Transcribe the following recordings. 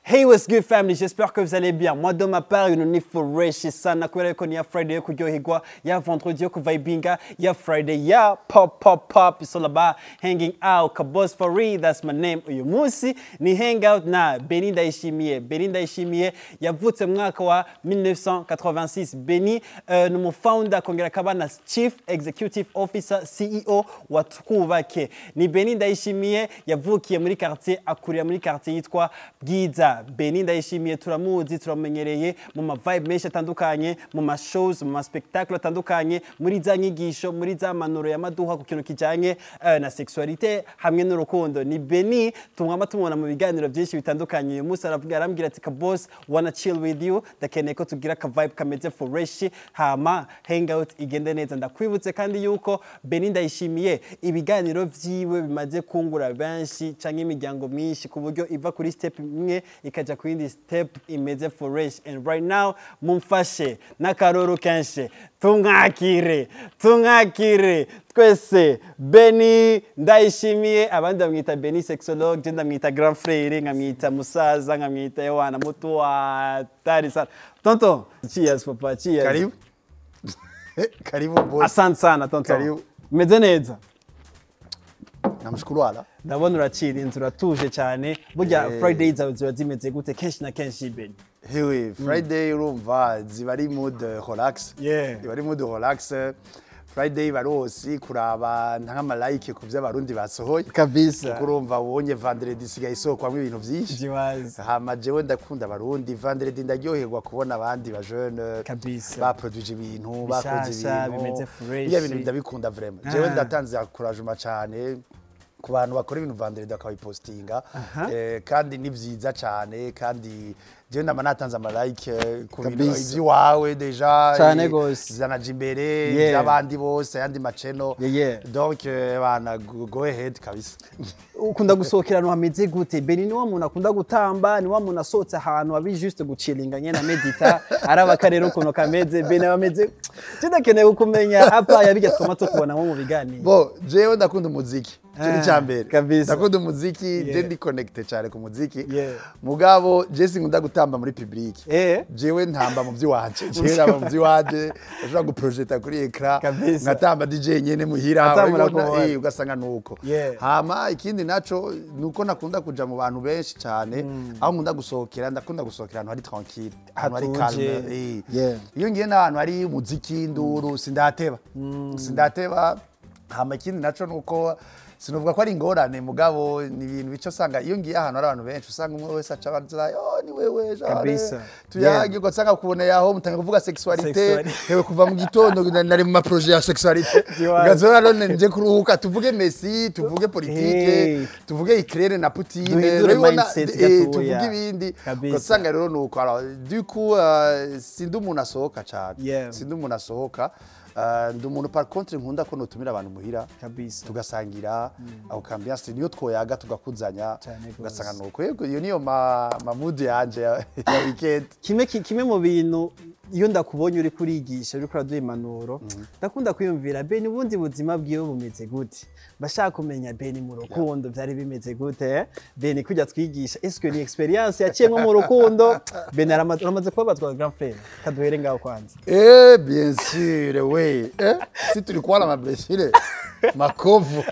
Hey, what's good family? J'espère que vous allez bien. Moi de ma part, une nifurashi sana kubera ko niya Friday yo kuryoherwa, ya vendredi yo kuvibinga, ya Friday ya pop. It's all about hanging out. Kabos for real, that's my name. Uyu munsi ni hangout na Benny Ndayishimiye. Benny Ndayishimiye yavutse mwaka wa 1986. Benny ni umufounder kongera kaba na Chief Executive Officer CEO wa Twubake. Ni Benny Ndayishimiye yavukiye muri quartier, akurira muri quartier yitwa Bwiza. Benny Ndayishimiye turamuzi, turamenyereye mu ma vibe menshi atandukanye, mu ma shows, mu ma spectacle atandukanye, muri za nyigisho, muri za manuro ya maduha ku kintu kijanye na sexualité hamwe n'urukundo. Ni Benny tumwama tumubona mu biganiro byinshi bitandukanye. Uyu munsi arambwira ati Kabos wanna chill with you, ndakeneye ko tugira ka vibe kameze fresh, hama hangout igende neza. Ndakwibutse kandi yuko Benny Ndayishimiye ibiganiro vyiwe bimaze kungura benshi canke imiryango myinshi ku buryo iva kuri step imwe ikaja ku yindi step imeze fresh. And right now mumfashe n'akaroro kenshi tumwakire twese Benny Ndayishimiye, abandi bamwita Benny sexologue, je ndamwita grand frère, nkamwita musaza, nkamwita Yohana muto wa tari sana. Tonton, cheers papa, cheers. Karibu. Karibu boss. Asante sana tonton. Karibu. Meze neza? Namshukuru ala. Ndabona uracira inzu uratuje cyane. Burya Friday zawe ziba zimeze gute kenshi na kenshi Benny? Hewe, Friday urumva ziba ari mood relax. Yeah. Ziba ari mood relax. Friday barosi kuraba nk'ama like ku by'abarundi basohoye. Kabisa. Kurumva wonye vendredi sigaye isokwamwe ibintu byinshi. Jiwazi. Hama jewe ndakunda abarundi, vendredi ndaryoherwa kubona abandi ba jeune. Kabisa. Baproduce ibintu, bakoze ibintu. Bimeze fresh. Iya bintu ndabikunda vraiment. Jewe ndatanze encouragement cyane ku bantu bakora ibintu vendredi akabipostinga, kandi ni byiza cyane, kandi je ndama natanze ama like ku bintu iby'iwawe deja cyane gose zanaje imbere y'abandi bose yandi maceno. Donc bana go ahead kabisa. Ukunda gusohokera no hameze gute? Benny ni wa muntu akunda gutamba, ni wa muntu asotse ahantu abi juste guchillinga nyene na medita araba karero kuno kameze. Benny ameze tudakeneye ukumenya apa yabijya tomato kubona mu biganiro. Bo jewe ndakunda umuziki. Kiri cyambere. Kabisa. Ndakunda umuziki, je ndi connected cyane ku muziki. Mugabo je singunda gutamba muri public. Jewe ntamba mu by'iwanje. Jewe namba mu by'iwanje, ashobora guprojecta kuri ekra. Ngatamba DJ nyene muhira, ugasanga nuko. Hama ikindi naco nuko nakunda kuja mu bantu benshi cyane, aho nkunda gusohokera, ndakunda gusohokera ahantu hari tranquille, ahantu hari calme. Iyo ngiye n'ahantu hari umuziki, induru, sindateba. Hama ikindi naco nuko sinuvuga ko ari ingorane, mugabo ni ibintu bico sanga iyo ngiye ahantu ari abantu benshi usanga umwe wese aca baza ni wewe jare tuyage ugasanga kuboneye aho mutanga kuvuga sexualité, hewe kuva mu gitondo nari mu projet ya sexualité, ugazora none nje kuruhuka tuvuge Messi, tuvuge politique, tuvuge Ukraine na Putin, tuvuge ibindi, ugasanga rero nuko du coup sindi umuntu asohoka cyane, sindi umuntu asohoka. Ndi umuntu par contre nkunda ko notumira abantu muhira tugasangira aho ambiance niyo twoyaga tugakuzanya ugasanga nuko yego iyo niyo ma mood yanje ya weekend. Kimwe mu bintu iyo ndakubonye uri kurigisha uri kuraduha impanuro, ndakunda kwiyumvira Benny ubundi buzima bwiwe bumeze gute, bashaka kumenya Benny mu rukundo byari bimeze gute. Benny kujya twigisha est-ce ni experience yaciyemo mu rukundo? Benny aramaze kubabatwa grand frère, kaduhere ngaho kwanza. Bien sûr oui. Si tulikuwa na mablessure makovu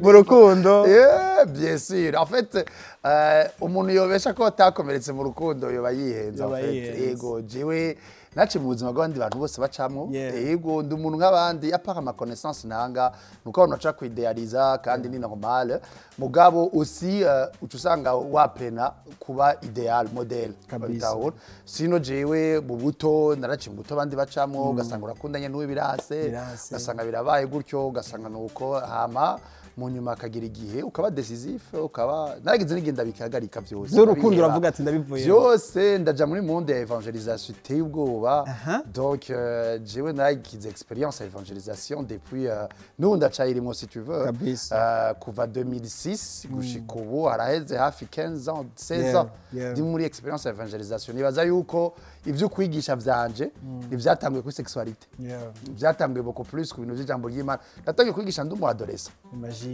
mu rukundo. Bien sûr en fait umuntu yobesha ko atakomeretse mu rukundo yoba yihenza en fait. Yego jewe naci mu buzima bw'abandi bantu bose bacamo, yego ndi umuntu nk'abandi apart ama connaissance nanga nuko abantu baca kwidealiza kandi ni normal, mugabo aussi ucusanga wapena kuba ideal model kabisa. Sino jewe mu buto naraci mu buto abandi bacamo, ugasanga urakundanye n'uwe birase, ugasanga birabaye gutyo, ugasanga nuko hama mu nyuma akagira igihe ukaba decisive, ukaba naragize n'igenda bikahagarika byose z'urukundo uravuga ati ndabivuye byose ndaja muri monde ya evangelisation iteye ubwoba. Donc jewe naragize experience ya evangelisation depuis nous ndacayirimo si tu veux kuva 2006 gushika ubu haraheze hafi 15 ans 16 ans ndi muri experience ya evangelisation. Nibaza yuko ivyo kwigisha vyanje ivyatanguye kuri sexualité, vyatanguye beaucoup plus ku bintu by'ijambo ry'Imana. Natangiye kwigisha ndi mu adolescent.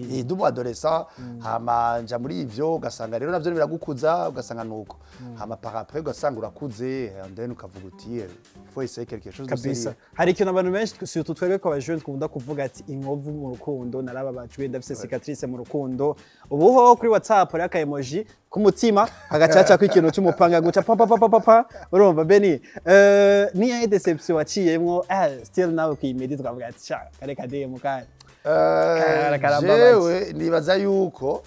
ndi umu adolescent hama nja muri ivyo ugasanga rero navyo biragukuza ugasanga nuko hama par après ugasanga urakuze and then ukavuga uti faut essayer quelque chose de sérieux. Hari ikintu abantu benshi surtout twebwe ko abajeune twumva kuvuga ati inkovu mu rukundo narababajwe ndafise cicatrice mu rukundo ubuho kuri WhatsApp ari aka emoji ku mutima hagacaca ko ikintu cy'umupanga guca papa urumva Beni ni ya deception waciyemwo still nawe kwimedi twavuga ati sha kare kadeye mukanya jewe nibaza yuko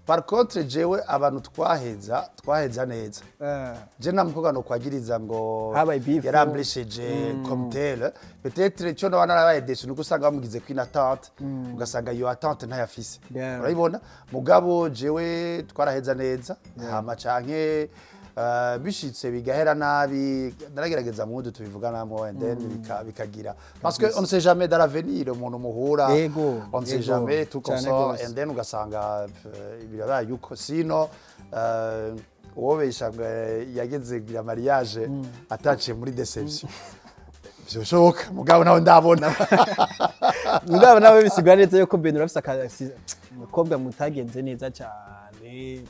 par contre jewe abantu twaheza neza je namukobwa no kwagiriza ngo yaramblisheje comme tel peut-être cyo no narabaye déçu nuko usanga bamugize kwina attente ugasanga iyo attente ntayafise urabibona mugabo jewe twaraheza neza hama canke bishitse bigahera nabi naragerageza mudu tubivuganamo and then bikagira parce que on ne sait jamais dans l'avenir umuntu muhura on ne sait jamais tout comme ça and then ugasanga birabaye yuko sino wobesha yageze gira mariage ataciye muri deception byoshoboka mugabo nawe ndabona mugabo nawe bisigura neza yuko Beni urafise umukobwa mutagenze neza cyane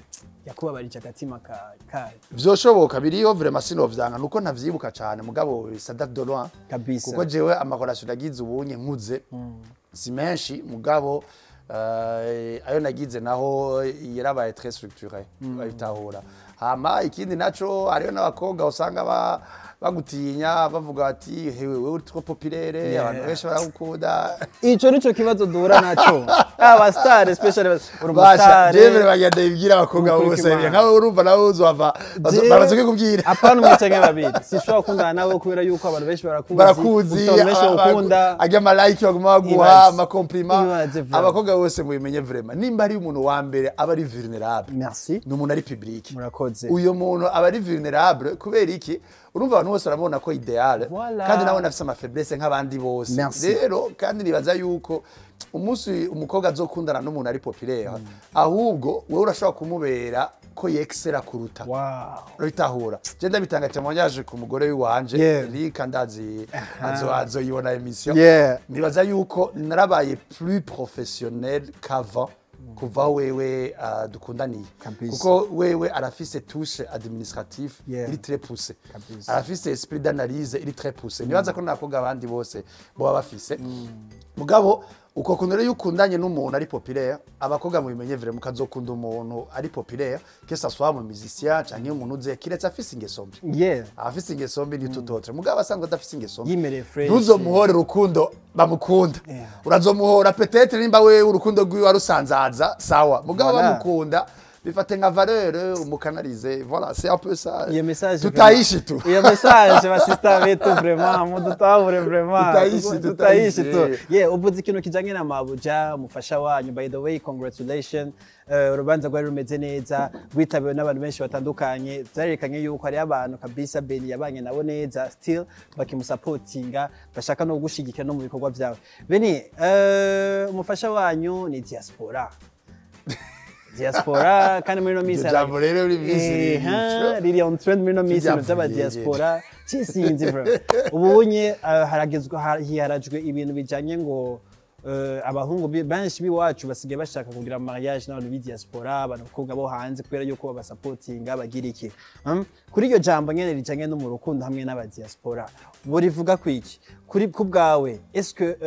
yakubabarije agatima ka vyoshoboka biriyo vraiment sinovyanka nuko ntavyibuka cyane mugabo ça date de loin kabisa kuko jewe amakorasyo nagize ubunye nkuze si menshi mugabo ayo nagize naho yarabaye très structuré bayitahura hama ikindi naco ariyo n'abakobwa usanga bagutinya bavuga ati hewe wewe trop populaire abantu benshi barakukunda ico nico kibazo duhura naco aba star especially urumva jewe bagenda ibwira abakobwa bose nkawe urumva nawe uzova barazoke kubwira apana umwitenge babiri sishobora kundana nawe kubera yuko abantu benshi barakuzi ajya ama like baguma baguha ama compliment abakobwa bose mubimenye vraiment nimba ari umuntu wa mbere aba ari vulnerable merci n'umuntu ari public murakoze uyo muntu aba ari vulnerable kubera iki urumva abantu bose barabona ko ideal kandi nawe nafise ama faiblesse nk'abandi bose rero kandi nibaza yuko umunsi umukobwa azokundana n'umuntu ari populaire ahubwo wewe urashobora kumubera ko yexera kuruta bitahura je ndabitanga témoignage ku mugore wanje rikandazi azoyibona emission nibaza yuko narabaye plus professionnel qu'avant kuva wewe dukundaniye kuko wewe arafise touche administratif iri très poussé arafise esprit d'analyse iri très poussé nibaza ko nakoga abandi bose bo bafise mugabo uko kunere yukundanye n'umuntu ari populaire abakoga mu bimenye vraiment kazokunda umuntu ari populaire que ça soit mu musicien canke umuntu uze kiretse afise ingeso mbi afise ingeso mbi ni tutotre mugabo asanga adafise ingeso mbi ntuzomuhore urukundo bamukunda urazomuhora peut-être nimba we urukundo rwiwe arusanzaza sawa mugabo bamukunda bifate nka valeur umukanalize voilà c'est un peu ça iyo message tutaishi tu iyo message basista betu vraiment mudutahure vraiment tutaishi tu uvuze ikintu kijanye na mabuja mufasha wanyu by the way congratulations urubanza rwari rumeze neza rwitabiwe n'abantu benshi batandukanye byarerekanye yuko ari abantu kabisa Beni yabanye nabo neza still bakimusupportinga bashaka no gushigikira no mu bikorwa byawe Beni umufasha wanyu ni diaspora kandi muri no misi jambo rero uri busy riri on trend muri no misi by'aba diaspora cisinzi bro ubunye haragezwe ibintu bijanye ngo abahungu benshi biwacu basigaye bashaka kugira mariage n'abantu bi diaspora abantu bakobwa bo hanze kubera yuko babasupportinga bagira iki kuri iyo jambo nyene rijanye no mu rukundo hamwe n'aba diaspora burivuga kwiki kuri kubgawe est-ce que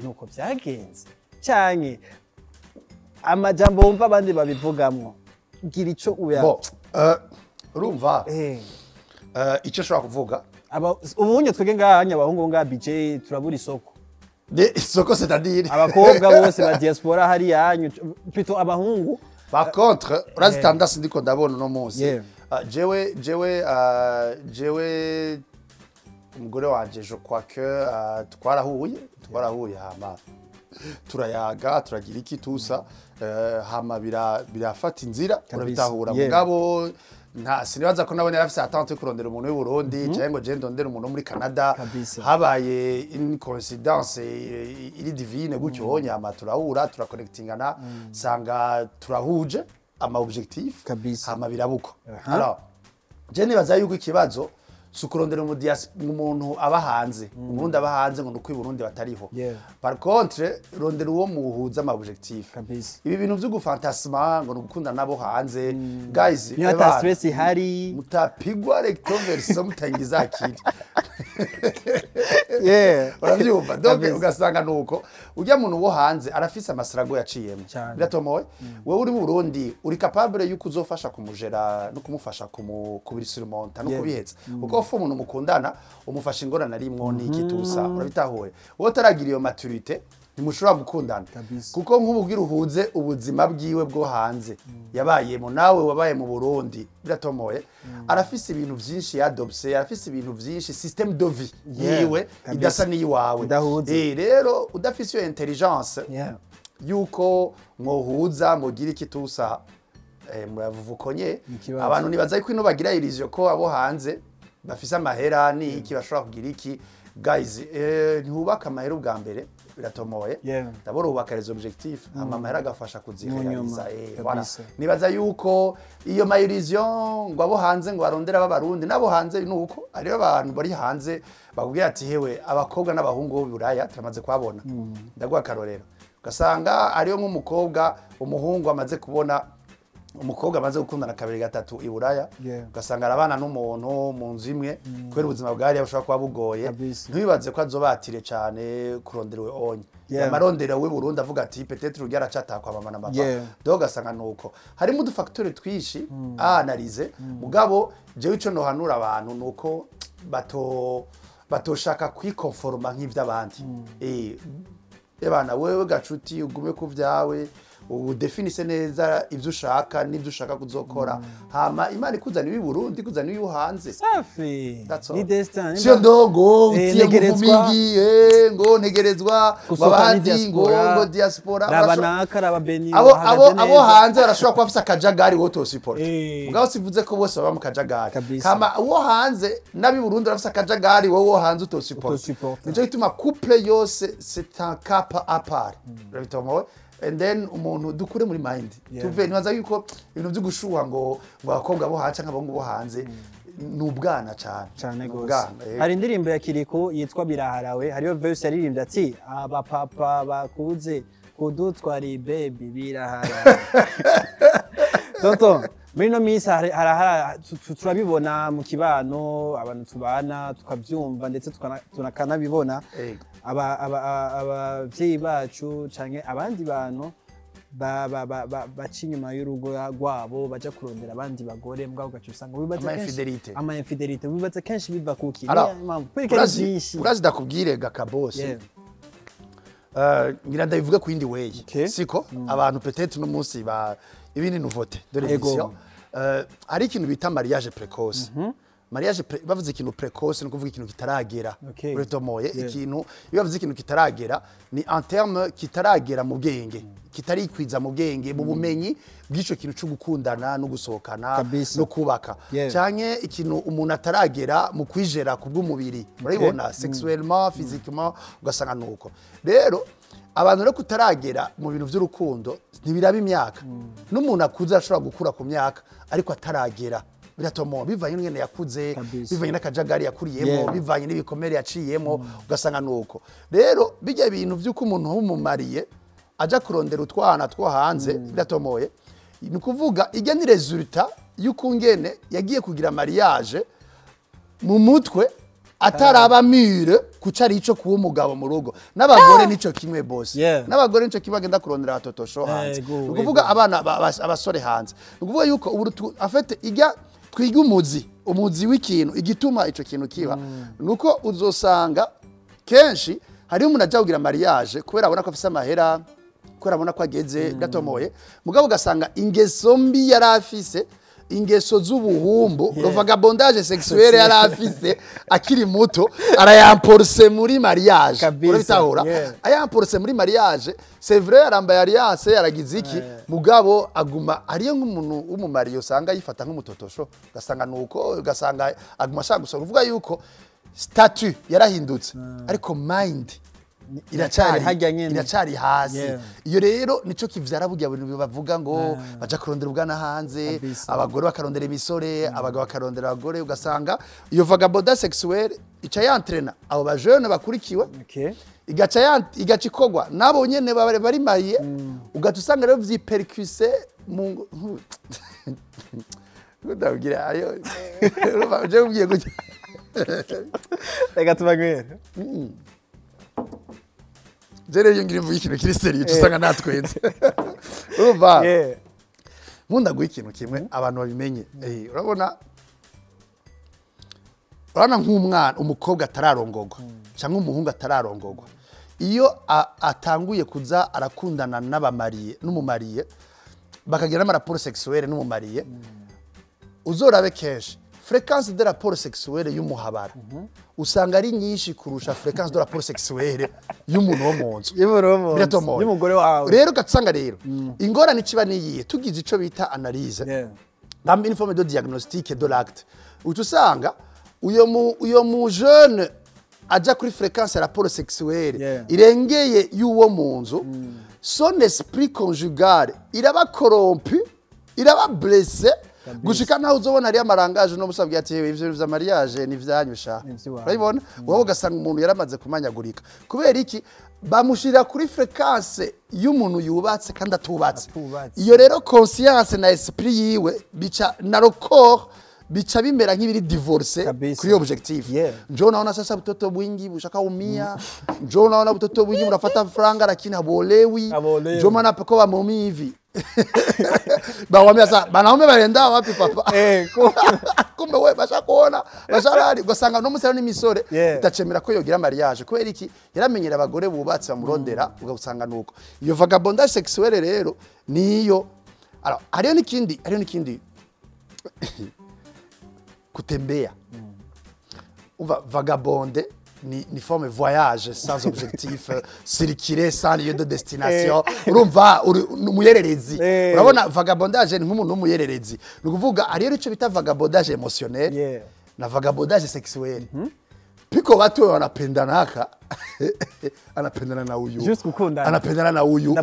nuko byagenze cyane amajambo wumva abandi babivugamwo gira ico uya urumva ico shobora kuvuga ubunye twege ngahanya abahungu nga BJ turabura isoko isoko c'est-à-dire abakobwa bose ba diaspora hari yanyu plutôt abahungu par contre urazi tendance ndiko ndabona no munsi jewe umugore wanje je crois que twarahuye hama turayaga turagira iki tusa hama birafata inzira urabitahura mugabo sinibaza ko nabone yarafise attente kurondera umuntu w'u Burundi cyangwa je ndondera umuntu muri Canada habaye une coïncidence iri divine gutyo honyama turahura turakonnectingana sanga turahuje ama objectif hama birabuko alors je nibaza yuko ikibazo sukurondera umuntu aba hanze umurundi aba hanze ngo nuko i Burundi batariho Yeah. par contre rondera uwo muhuza ama objectif Kabisa. ibi bintu vyo gufantasma ngo nugukunda nabo hanze guys Niyo ata stress ihari. mutapigwa recto verso mutangiza akiri Yeah. uravyumva donc Kabisa. ugasanga nuko ujya muntu wo hanze arafise amasirago yaciyemo Cyane. biratomoye wewe uri mu Burundi uri capable yuko uzofasha kumujera no kumufasha kubirisurmonta no Yeah. kubiheza kuko ufu umuntu mukundana umufasha ingorane arimwo n'ikitusa urabitahuye wowe utaragira iyo maturité ntimushobora gukundana Kabisa. kuko nk'ububwira uhuze ubuzima bwiwe bwo hanze yabayemo nawe wabaye mu Burundi biratomoye arafise ibintu vyinshi yadopse arafise ibintu vyinshi système de vie Yeah, yiwe kabisa. idasa n'iyiwawe Idahuze. rero udafise iyo intelligence Yeah. yuko mwohuza mugira ikitusa muravukonye Ikibazo. abantu nibaza yuko ino bagira illusion ko abo hanze bafise amahera ni iki bashobora kugira iki guys ntihubaka amahera ubwa mbere biratomoye Yeah. ndabona ubaka les objectifs amahera agafasha kuzirealiza voilà kabisa. nibaza yuko iyo ma illusion ngo abo hanze ngo barondera b'abarundi nabo hanze nuko ariyo abantu bari hanze bakubwira ati hewe abakobwa n'abahungu bo buraya turamaze kwabona ndaguha akarorero ugasanga ariyo nk'umukobwa umuhungu amaze kubona umukobwa amaze gukundana kabiri gatatu i Buraya Yeah. ugasanga arabana n'umuntu mu nzu imwe kubera ubuzima bwari bushobora kuba bugoye Kabisa. ntibibaze ko azobatire cyane kuronderewe onye Yeah. amarondera we Burundi avuga ati peut-être urya aracatakwa mama na papa Yeah. donc ugasanga nuko harimo udufacteurs twishi analyze mugabo jewe ico nohanura abantu nuko batoshaka kwikonforma nk'ivy'abandi ebana wewe gacuti ugume ku vyawe udefinise neza ivyo ushaka n'ivyo ushaka kuzokora hama imana ikuzanira i Burundi ikuzanira iyo hanze Safi. That's all. Ni destin. sio ndogo utie ntegerezwa. nguvumigi ngo ntegerezwa Gusohoka ni babandi ngo diaspora Raba naka raba beni. abo hanze barashobora kuba bafise akajagari wowe utosipora Eh. mugabo sivuze ko bose baba mu kajagari Kabisa. kama uwo hanze n'abi Burundi barafise akajagari wowe wo hanze utosipora Utosupporta. nico gituma couple yose c'est un cas à part urabitomoye and then umuntu dukure muri mind Yeah. tuve nibaza yuko ibintu byo gushuha ngo abakobwa bo hanze nk'abahungu bo hanze nubwana cyane gose. N'ubwana, Hari indirimbo ya Kiriko yitwa Biraharawe, hariyo verse yaririmbye ati abapapa bakuze kudutwari baby biraharawe. Tonton, muri no minsi turabibona mu kibano abantu tubana tukabyumva ndetse tunakanabibona abavyeyi bacu canke abandi bantu baca inyuma y'urugo rwabo baja kurondera abandi bagore mbwa ugaca usanga ama infidelite wibaza kenshi biva kuki urazi ndakubwire gakabose ngira ndabivuga ku yindi way siko abantu peut-être no munsi ibindi nouveauté de l'émission ari ikintu bita mariage précoce mariage bavuze ikintu précoce no kuvuga ikintu kitaragera uretomoye ikintu iyo bavuze ikintu kitaragera ni en terme kitaragera mu bwenge kitari kwiza mu bwenge mu bumenyi bw'ico kintu cyo gukundana no gusohokana no kubaka cyane ikintu umuntu ataragera mu kwijera kubw'umubiri urabibona sexuellement physiquement ugasanga nuko rero abantu rero kutaragera mu bintu by'urukundo ntibiraba imyaka n'umuntu akuze ashobora gukura ku myaka ariko ataragera biratomo bivanye n'ingene yakuze bivanye n'akajagari yakuriyemo bivanye n'ibikomere yaciyemo ugasanga nuko rero bijya ibintu by'uko umuntu w'umumariye aja kurondera utwana two hanze biratomoye ni kuvuga ijya ni resultat y'ukungene yagiye kugira mariage mu mutwe ataraba mire kucari ico kuba umugabo mu rugo n'abagore nico kimwe boss n'abagore nico kimwe agenda kurondera atotosho hanze ni kuvuga abana abasore hanze ni kuvuga yuko ubu afete ijya twiga umuzi w'ikintu igituma ico kintu kiba nuko uzosanga kenshi hari umuntu ajya kugira mariage kubera abona ko afise amahera kubera abona ko ageze gatomoye mugabo ugasanga ingeso mbi yari afise ingeso z'ubuhumbu vagabondage sexuelle yari afise akiri muto arayamporse muri mariage urabitahura ayamporse muri mariage c'est vrai arambaye alliance yaragize iki mugabo aguma ariyo nk'umuntu w'umumari usanga yifata nk'umutotosho ugasanga nuko ugasanga aguma ashaka gusa kuvuga yuko statut yarahindutse ariko mind iracari hasi iyo rero nico kivyara burya bintu bavuga ngo baja kurondera ubwana hanze abagore bakarondera imisore abagabo bakarondera abagore ugasanga iyo vagabondage sexuelle ica yantrena abo ba jeune bakurikiwe igaca ikogwa nabo nyene bari mariye ugaca usanga rero vyipercuse mu ndabwira ayo je ugiye gutya reka tubagwere jere yo ngira imvuye ikintu kiri seriye usanga natwenze urumva nkunda guha ikintu kimwe abantu babimenye urabona nk'umwana umukobwa atararongogwa cyangwa umuhungu atararongogwa iyo atanguye kuza arakundana n'abamariye n'umumariye bakagira amaraporo sexuelle n'umumariye uzorabe kenshi fréquence de rapport sexuelle y'umuhabara usanga ari nyinshi kurusha fréquence de rapport sexuelle y'umuntu wo mu nzu y'umugore wawe rero gatsanga rero ingorane iciba niyihe tugize ico bita analyse dans une forme de diagnostic de l'acte utusanga uyo mu jeune aja kuri fréquence rapport sexuelle irengeye y'uwo mu nzu son esprit conjugal iraba corrompu iraba blessé gushika naho uzobona ari amarangaje no musabwe ati ivyo vya mariage ni vyanyusha urabibona wowe ugasanga umuntu yaramaze kumanyagurika kubera iki bamushira kuri fréquence y'umuntu yubatse kandi atubatse iyo rero conscience na esprit yiwe bica na corps bicha bimera nk'ibiri divorce kuri objectif njoo naona sasa mtoto mwingi ushaka umia njoo naona mtoto mwingi mnafata franga lakini habolewi njoo maana peko ba momi hivi bawambia sasa banaume barenda wapi papa kumbe we basha kuona basharari ugasanga no musera n'imisore itacemera ko yogira mariage kubera iki yaramenyera abagore bubatse bamurondera ugasanga nuko iyo vagabondage sexuelle rero niyo alors hariyo nikindi kutembea vagabonde ni forme voyage sans objectif circuler sans lieu de destination urumva umuyererezi urabona vagabondage ni nk'umuntu w'umuyererezi ni ukuvuga hariyo ico bita vagabondage émotionnel na vagabondage sexuelle piko watu wanapendanaka anapendana na uyu just kukundana anapendana na uyu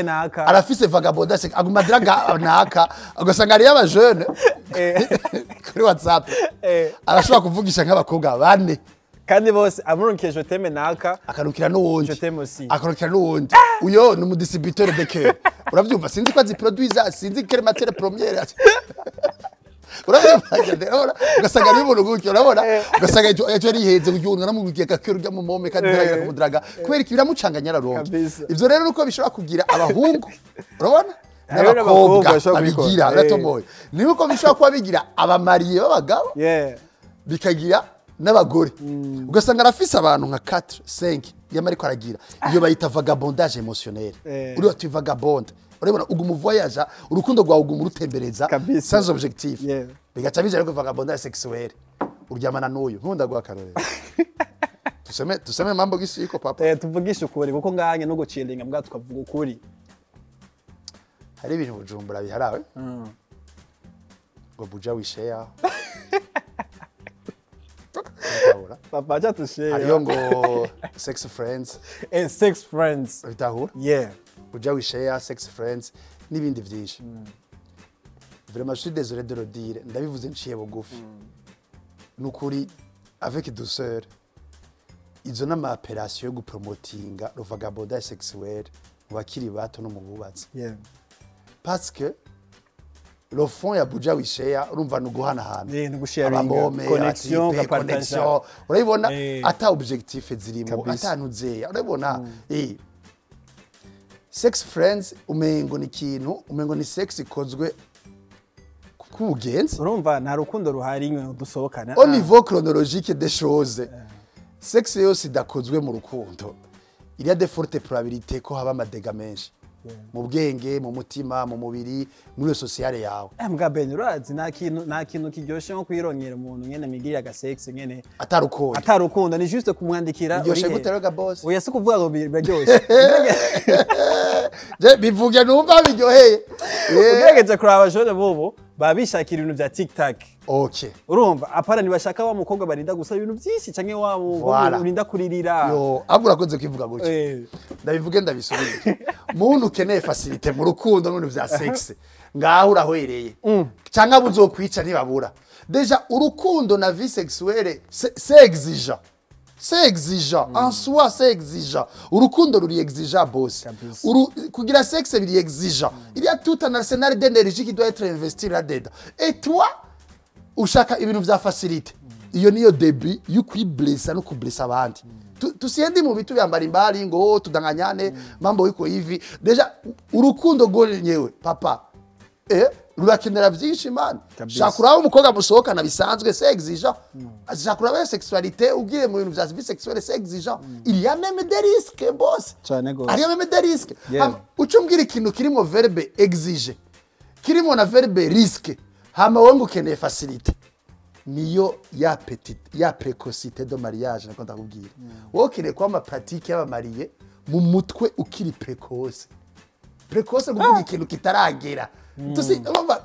naka arafise vagabondage agumadraga naka ugasanga ari aba jeune kuri WhatsApp arashobora kuvugisha nk'abakobwa bane kandi bose amuronkeje teme naka akanukira n'uwundi akanukira n'uwundi uyo ni umudistributeur de cœur uravyumva sinzi ko aziproduisa sinzi quelle matière première urabona ugasanga ari umuntu gutyo urabona ugasanga ejo riheze kugiunga namugiye gakero rya mu mome kandi daragira kumudraga kubera iki biramucanganya raronke ivyo rero nuko bishobora kugira abahungu urabona n'abakobwa babigira uratomoye nuko bishobora kuba bigira abamariye b'abagabo bikagira n'abagore ugasanga arafise abantu nka 4 5 yamariko aragira iyo bayita vagabondage émotionnel uri wati vagabonde urabona uguma voyage urukundo rwawe uguma rutembereza sans objectif bigaca bija rero vagabondage sexuelle uryamana n'uyu nkunda gwa karore tuseme mambo gisiko papa tuvugisha ukuri kuko nganye no gucilinga mbwa tukavuga ukuri hari ibintu bujumbura biharawe ngo buja wishare papa acha tushare hariyo ngo sex friends sex friends bitahura buja wishare sex friends n'ibindi vyinshi vraiment je suis désolé de le dire ndabivuze nciye bugufi nukuri avec douceur izo nama operation yo gupromotinga le vagabondage sexuel mu bakiri bato no mu bubatsi parce que le fond ya buja wishare urumva nuguhana hana connexion urabona ata objectif zirimo ata ntuze urabona sex friends umengo ni kintu umengo ni sex ikozwe kubugenzi urumva nta rukundo ruhari nywe dusohokana au niveau chronologique des choses sex yose idakozwe mu rukundo il y a de fortes probabilités ko haba amadega menshi mu bwenge mu mutima mu mubiri muri sociale yawe mbwa Ben urazi nta kintu kiryoshe nko kwirongera umuntu nyene migirira agasex nyene atarukundo ni juste kumwandikira uri gute rega boss oya se kuvuga ngo biryoshye je bivuge numva biryoheye ugeregeje kuraba jone bobo babishakira ibintu vya TikTok. Okay. Urumva apara nibashaka wa mukobwa barinda gusa ibintu byinshi canke wa mukobwa urinda kuririra. Yo, abura koze kwivuga gutyo. Ndabivuge ndabisubire. Muntu ukeneye facilité mu rukundo n'ibintu vya sex. Ngaho urahwereye. Canke abuzokwica ntibabura. Deja urukundo na vie sexuelle c'est exigeant. C'est exigeant. En soi, c'est exigeant. Urukundo ruri exigeant, boss. Kugira sexe biri exigeant. Il y a tout un arsenal d'énergie qui doit être investi là-dedans. Et toi, ushaka ibintu vya facilité. Iyo niyo début y'ukwiblessa no kublessa abandi. Tusiendi mu bitu byambara imbari ngo tudanganyane mambo yuko hivi. Deja urukundo nyewe papa. Rurakenera byinshi man. Shakura umukobwa musohokana bisanzwe c'est exigeant. Shakura ba sexualité ugiye mu bintu vya vie sexuelle c'est exigeant. Il y a même des risques boss. Cyane gose. Il y a même des risques. Ucumbwira ikintu kirimo verbe exige. Kirimo na verbe risque. Hama wangu ukeneye facilité. Niyo ya petite ya précocité de mariage nako ndakubwira. Wowe ukeneye kwa ama pratique y'abamariye mu mutwe ukiri précoce. Précoce nguvuga ikintu kitaragera. Tusi ngomba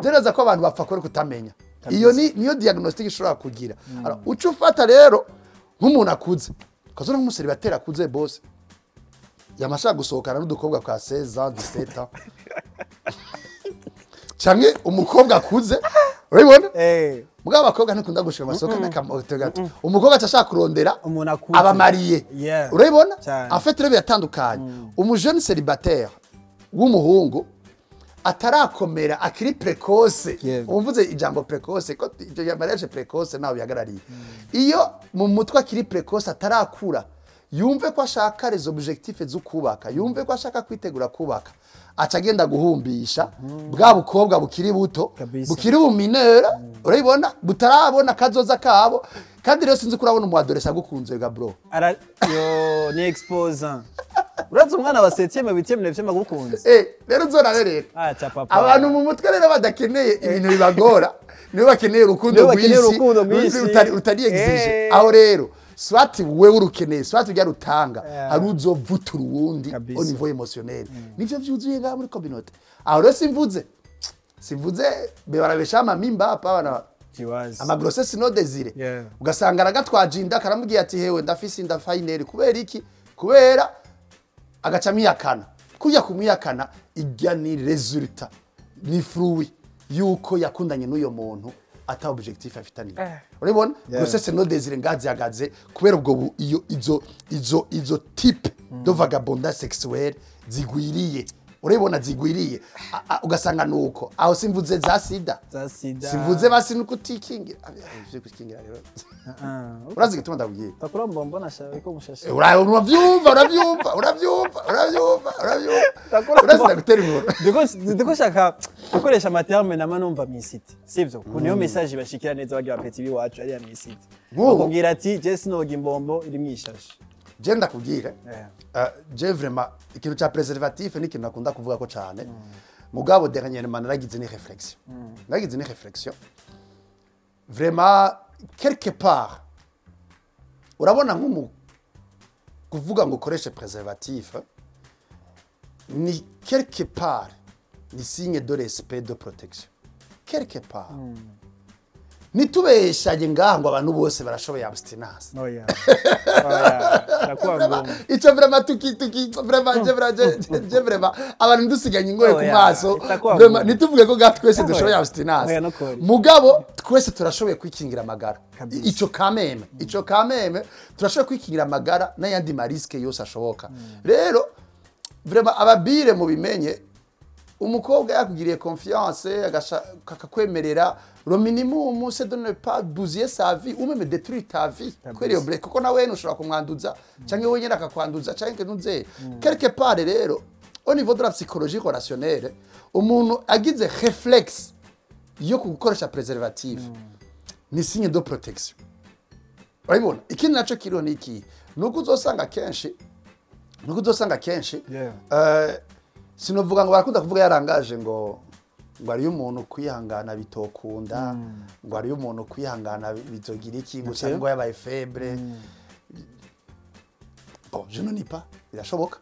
gereza ko abantu bapfa kore kutamenya. Iyo niyo diagnostic ishobora kugira. Alors ucu ufata rero nk'umuntu akuze. Kazona nk'umuseri batera kuze boss. Yamashaka gusohokana n'udukobwa kwa 16 ans 17 ans. Change umukobwa akuze urabibona mugabo abakobwa ntikunda gushika amasoko n'akamoto gato umukobwa acashaka kurondera abamariye urabibona en fait rero yatandukanye umujeune célibataire w'umuhungu atarakomera akiri précoce umvuze ijambo précoce ko ijambo mariage précoce nawe yagarariye iyo mu mutwe akiri précoce atarakura yumve ko ashaka les objectifs z'ukubaka yumve ko ashaka kwitegura kubaka acagenda guhumbisha bwa bukobwa bukiri buto bukiri buminera urabibona butarabona kazoza kabo kandi rero sinzi kurabona umuadolescent gukunze ga bro yo ni exposant uraza umwana wa 7e bitiyeme nevye gukunze rero uzora rero acha papa abantu mu mutwe rero badakeneye ibintu bibagora nibo bakeneye urukundo utari exige aho rero swati wewe urukeneye swati ujya rutanga hari uzovutura uwundi au niveau émotionnel nivyo vyuzuye ngaha muri communauté aho rero simvuze be barabesha amamimba apana ama grossesse no désiré ugasanga aragatwaje inda karamubwiye ati hewe ndafise inda final kubera iki kubera agacamiyakana kujya kumiyakana ijya ni resultat ni fruit yuko yakundanye n'uyo muntu ata objectif afitani urabona grossesse no désiré ngazihagaze kubera ubwo izo type de vagabondage sexuelle zigwiriye urabona zigwiriye ugasanga nuko aho simvuze za sida simvuze basi nuko utikingira ivyo kukingira rero urazi gituma ndabwiye takura mbombo nashaka ko mushashe uravyumva urazi gutera inkuru ndiko shaka gukoresha material nama numva misite sivyo kuniyo message bashikira neza bagira bapeti biwacu ari ya misite bakubwira ati je sinoga imbombo iri mwishashe je ndakubwira je vraiment ikintu cha preservatif ni ikintu nakunda kuvuga ko cyane mugabo dernièrement naragize ni réflexion vraiment quelque part urabona nk'umu kuvuga ngo ukoreshe preservatif ni quelque part ni signe de respect de protection quelque part nitubeshaje ngaha ngo abantu bose barashoboye abstinence icyo vraiment vraiment je vraiment abantu ndusiganye ngoye ku maso vraiment nituvuge ko gato twese dushoboye abstinence mugabo twese turashoboye kwikingira amagara icyo kameme turashoboye kwikingira amagara n'ayandi mariske yose ashoboka rero vraiment ababire mu bimenye umukobwa yakugiriye confiance akakwemerera le minimum c'est de ne pas bousiller sa vie ou même détruire ta vie kweriyo break kuko nawe nushobora kumwanduza canke we nyine akakwanduza canke ntuze quelque part rero au niveau de la psychologie relationnelle umuntu agize réflexe yo gukoresha preservatif ni signe de protection urabibona ikindi naco kiriho ni iki nuko uzosanga kenshi sinovuga ngo barakunda kuvuga yarangaje ngo ariyo umuntu kwihangana bitokunda ngo ariyo umuntu kwihangana bizogira iki ngo cyangwa yabaye faible. Bon, je ne nie pas, birashoboka.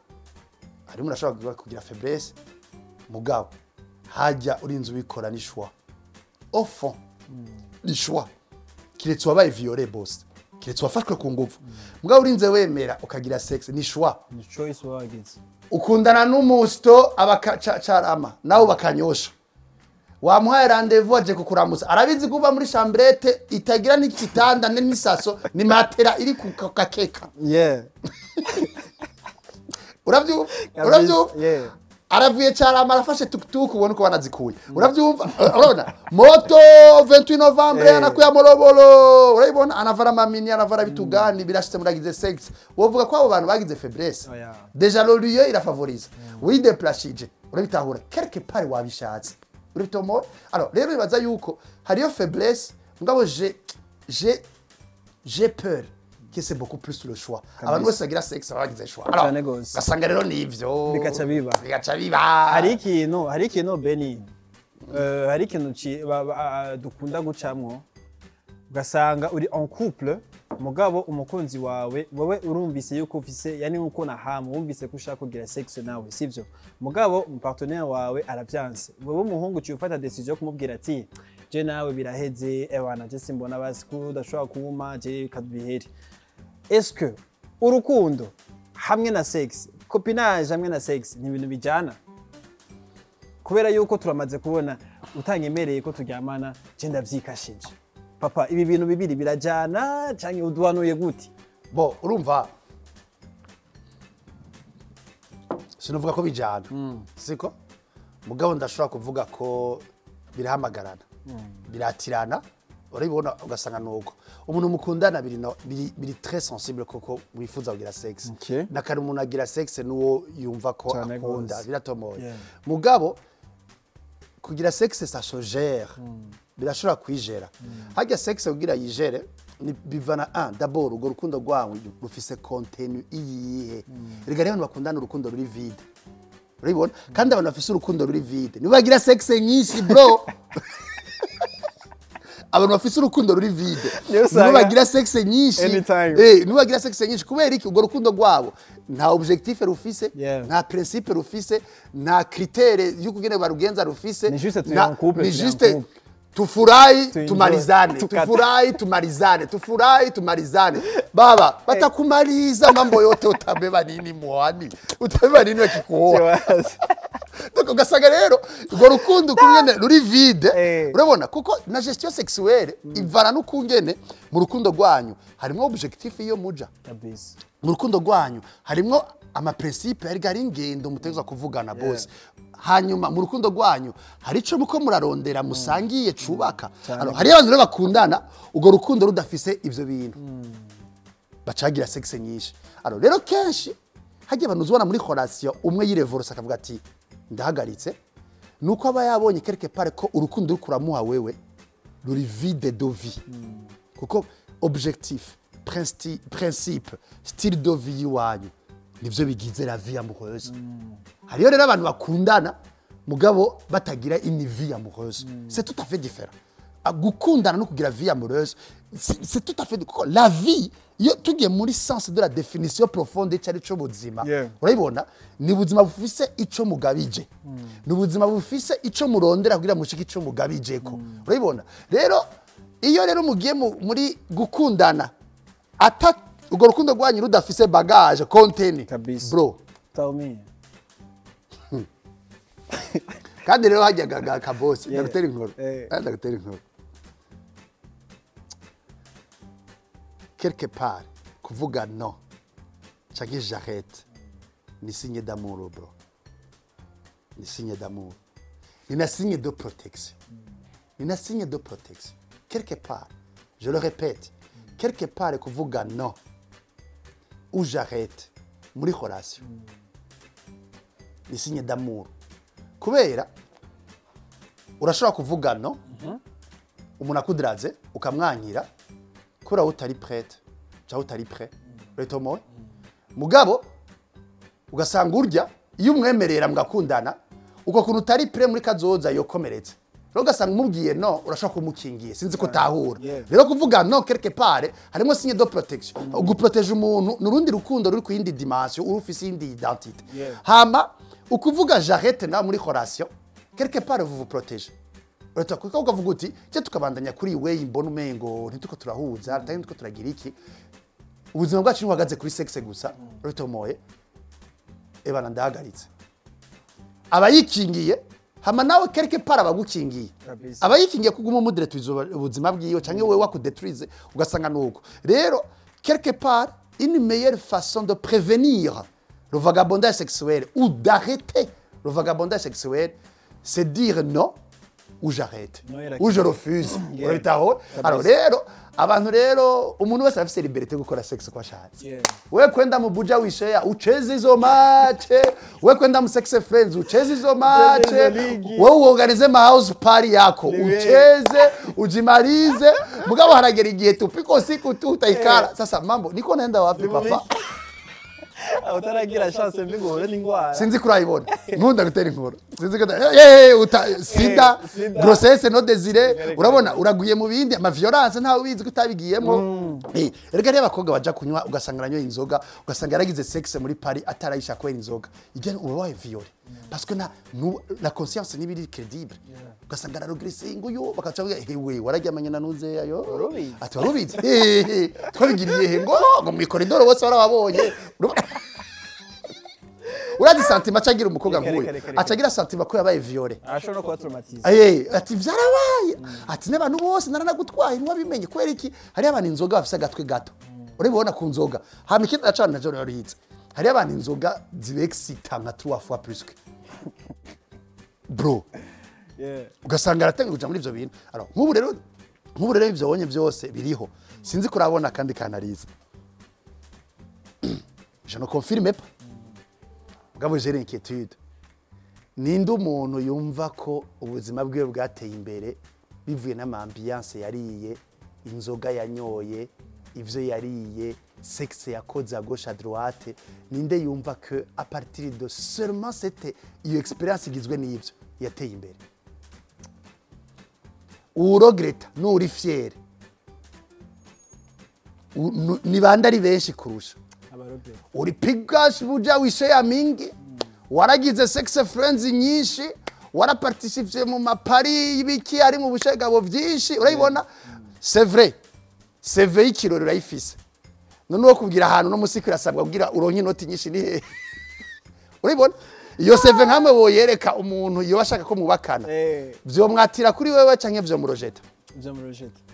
Ari umuntu ashobora kugira faiblesse mugabo hajya urinze ubikora ni choix. Au fond, ni choix. Kiretse wabaye violé boss. Kiretse wafashwe ku nguvu. Mugabo urinze wemera ukagira sex ni choix. Ni choice wagize. Ukundana n'umusto abakacarama nawe bakanyosha. Wamuhaye rendez-vous aje kukuramutsa. Arabizi kuva muri chambrette itagira n'ikitanda n'isaso ni matera iri ku kakeka. Yeah. Uravyumva? Yeah. Aravuye cyarama arafashe tukutuku ubona uko banazikuye. Uravyumva? Urabona? Moto 28 Novembre anakuya morobolo. Urabona anavara mamini anavara bitugani birashitse muragize sex. Wovuga ko abo bantu bagize faiblesse. Déjà le lieu il a favorise. Oui déplacije. Urabitahura quelque part wabishatse. Urabitomo? Alors rero bibaza yuko hariyo faiblesse ngabo j'ai peur que c'est beaucoup plus le choix. Abantu bose bagira sex bagize choix. Alors gasanga rero nivyo bikaca biba. Hari ikintu Beni. Hari ikintu dukunda gucamwo ugasanga uri en couple mugabo umukunzi wawe wowe urumvise yuko ufise yani uko nahamu wumvise ko ushaka kugira sex nawe sivyo mugabo umupartenaire wawe aravyanse wowe umuhungu uciye ufata decision yo kumubwira ati je nawe biraheze ewana je simbona basi ko udashobora kuwuma je kadubiheri. Est-ce que urukundo hamwe na sex copinage hamwe na sex ni ibintu bijana kubera yuko turamaze kubona utanyemereye ko turyamana je ndavyikashije papa ibi bintu bibiri birajana canke udwanuye guti? Bo urumva sinovuga ko bijana siko mugabo ndashobora kuvuga ko birahamagarana biratirana urabibona ugasanga nuko umuntu mukundana biri très sensible koko wifuza kugira sex nakari umuntu agira sex nuwo yumva ko akunda biratomoye mugabo kugira sex ça se gère birashobora kwijera hajya sex kugira yijere ni bivana d'abord ugo rukundo rwawe rufise contenu iyihe rega rero bakundana urukundo ruri vide urabibona kandi abantu bafise urukundo ruri vide nibagira sex nyinshi bro abantu bafise urukundo ruri vide nibagira sex nyinshi nibagira sex nyinshi kubera iki ugo rukundo rwabo nta objectif rufise nta principe rufise nta critère y'ukugene barugenza rufise ni juste tufurahi tumalizane tufurahi tumalizane tufurahi tumalizane baba batakumaliza mambo yote utabeba nini muhani utabeba nini wakikuoa donc ugasanga rero urwo rukundo kungene ruri vide urabona kuko na gestion sexuelle ivana n'ukungene mu rukundo rwanyu harimo objectif iyo muja kabisa mu rukundo rwanyu harimo ama principe ari gari ngendo mutegeza kuvugana bose hanyuma mu rukundo rwanyu hari ico muko murarondera musangiye cubaka hari abantu rero bakundana ugo rukundo rudafise ivyo bintu bacagira sex nyinshi rero kenshi hagiye abantu uzubona muri relation umwe yirevorose akavuga ati ndahagaritse nuko aba yabonye quelque part ko urukundo rukuramuha wewe ruri vide de vie kuko objectif principe style de vie wanyu nivyo bigize la vie amoureuse hariyo rero abantu bakundana mugabo batagira une vie amoureuse c'est tout à fait différent gukundana no kugira vie amoureuse c'est tout à fait la vie yo tugiye muri sens de la définition profonde cyari cyo buzima urabibona ni buzima bufise ico mugabije ni buzima bufise ico murondera kugira mushiki ico mugabije ko urabibona rero iyo rero mugiye muri gukundana ata ugo rukundo rwanyu rudafise bagage contenu bro tell me kandi rero hajyaga kabosi ndagutera inkuru ndagutera inkuru quelque part kuvuga non canke j'arrête ni signe d'amour bro ni signe d'amour ni na signe de protection ni na signe de protection quelque part je le répète quelque part kuvuga non ou j'arrête muri relation ni signe d'amour kubera urashobora kuvuga no umuntu akudraze ukamwanyira kura utari prête cyangwa utari prêt reto mo mugabo ugasanga urya iyo umwemerera mugakundana uko kuntu utari pre muri kazoza yokomeretse rero ugasanga umubwiye no urashaka kumukingiye sinzi ko tahura rero kuvuga no quelque part harimo signe de protection uguprotege umuntu nurundi rukundo ruri ku yindi dimension urufise yindi identité hama ukuvuga j'arrête na muri relation quelque part vous vous protégez urata kuko ukavuga uti cyo tukabandanya kuri we imbona umengo ntituko turahuza atari ntituko turagira iki ubuzima bwacu buhagaze kuri sexe gusa rutomoye ebana ndahagaritse abayikingiye hama nawe quelque part abagukingiye abayikingiye kuguma umudiretwiza ubuzima bwiyo canke wewe wakudetruize ugasanga nuko rero quelque part une meilleure façon de prévenir le vagabondage sexuel ou d'arrêter le vagabondage sexuel c'est dire non ou j'arrête ou je refuse alors rero abantu rero umuntu wese afite liberté gukora sex kwa shatse we kwenda mu buja wishare ucheze izo match we kwenda mu sex friends ucheze izo match we uorganize ma house party yako ucheze ujimalize mugabo haragera igihe tupiko siku tu utaikara sasa mambo niko naenda wapi papa utaragira chance mbi ngo ure n'ingwara sinzi kurayibona nkunda gutera inkuru sinzi ko sida grossesse no désiré urabona uraguye mu bindi ama violence ntawe ubizi ko utabigiyemo erega reba abakobwa baja kunywa ugasanga ranyo inzoga ugasanga yaragize sexe muri Paris atarayisha ko inzoga igene ubaye violé parce que la conscience ni biri crédible ugasanga araregresse nguyo bakacavuga hewe wararyamanye na nuze yayo ati warubizi twabigiriye he ngo mu corridor bose barababonye urazi santima acagira umukobwa nguye acagira santima ko yabaye violé ashobora kuba traumatize ati vyarabaye ati n'abantu bose naranagutwaye nwabimenye kwera iki hari abantu inzoga bafise agatwe gato uribona ku nzoga hama ikindi acana najo yarize hari abantu inzoga zibexita nka 3 fois plus que bro ugasanga aratenga kuja muri ivyo bintu alors nk'ubu rero ivyo wonye byose biriho sinzi kurabona kandi kanariza je ne confirme pas mugabo j'ai l'inquiétude ninde umuntu yumva ko ubuzima bwiwe bwateye imbere bivuye n'ambiance yariye inzoga yanyoye ivyo yariye sexe yakoze à gauche à droite ninde yumva que à partir de seulement cette expérience igizwe n'ivyo yateye imbere urogreta nuri fier ni bande ari benshi kurusha uri pigash buja wishare mingi waragize sex friends nyinshi waraparticipe mu mapari y'ibiki ari mu bushegabo byinshi urayibona c'est vrai CV ikirori urayifise none wo kubwira ahantu no musiki rasabwa kugira uronke inoti nyinshi ni he urayibona iyo CV nkamwe boyereka umuntu iyo bashaka ko mubakana byo mwatira kuri wewe canke byo murojeta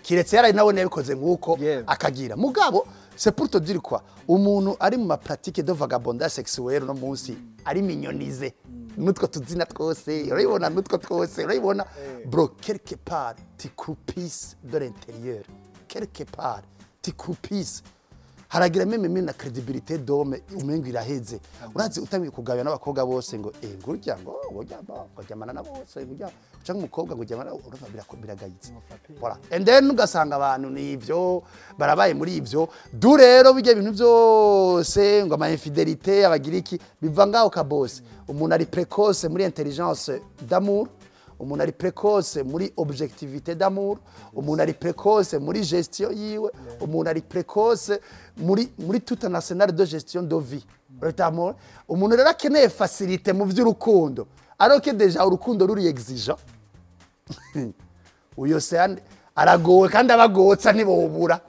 kiretse yari nawe nebikoze nguko akagira mugabo c'est pour te dire quoi umuntu ari mu pratique de vagabondage sexuel no munsi ari mignoniser nutwo tuzina twose urayibona nutwo twose urayibona bro quelque part tu croupis de l'intérieur quelque part tu croupis haragira meme na credibilité d'homme umengo iraheze urazi utamye kugabya n'abakobwa bose ngo ngurya ngo kujyamana na bose ngurya cyangwa umukobwa ngo jyamana urumva biragayitse voilà and then ugasanga abantu nivyo barabaye muri ivyo du rero bijye ibintu byose ngo ama infidélité abagiriki biva ngaho ka boss umuntu ari précoce muri intelligence d'amour umuntu ari précoce muri objectivité d'amour umuntu ari précoce muri gestion yiwe umuntu ari précoce muri tout un arsenal de gestion de vie notamment umuntu rero akeneye facilité mu by'urukundo alors que déjà urukundo ruri exigeant uyo se aragowe kandi abagotsa ntibobura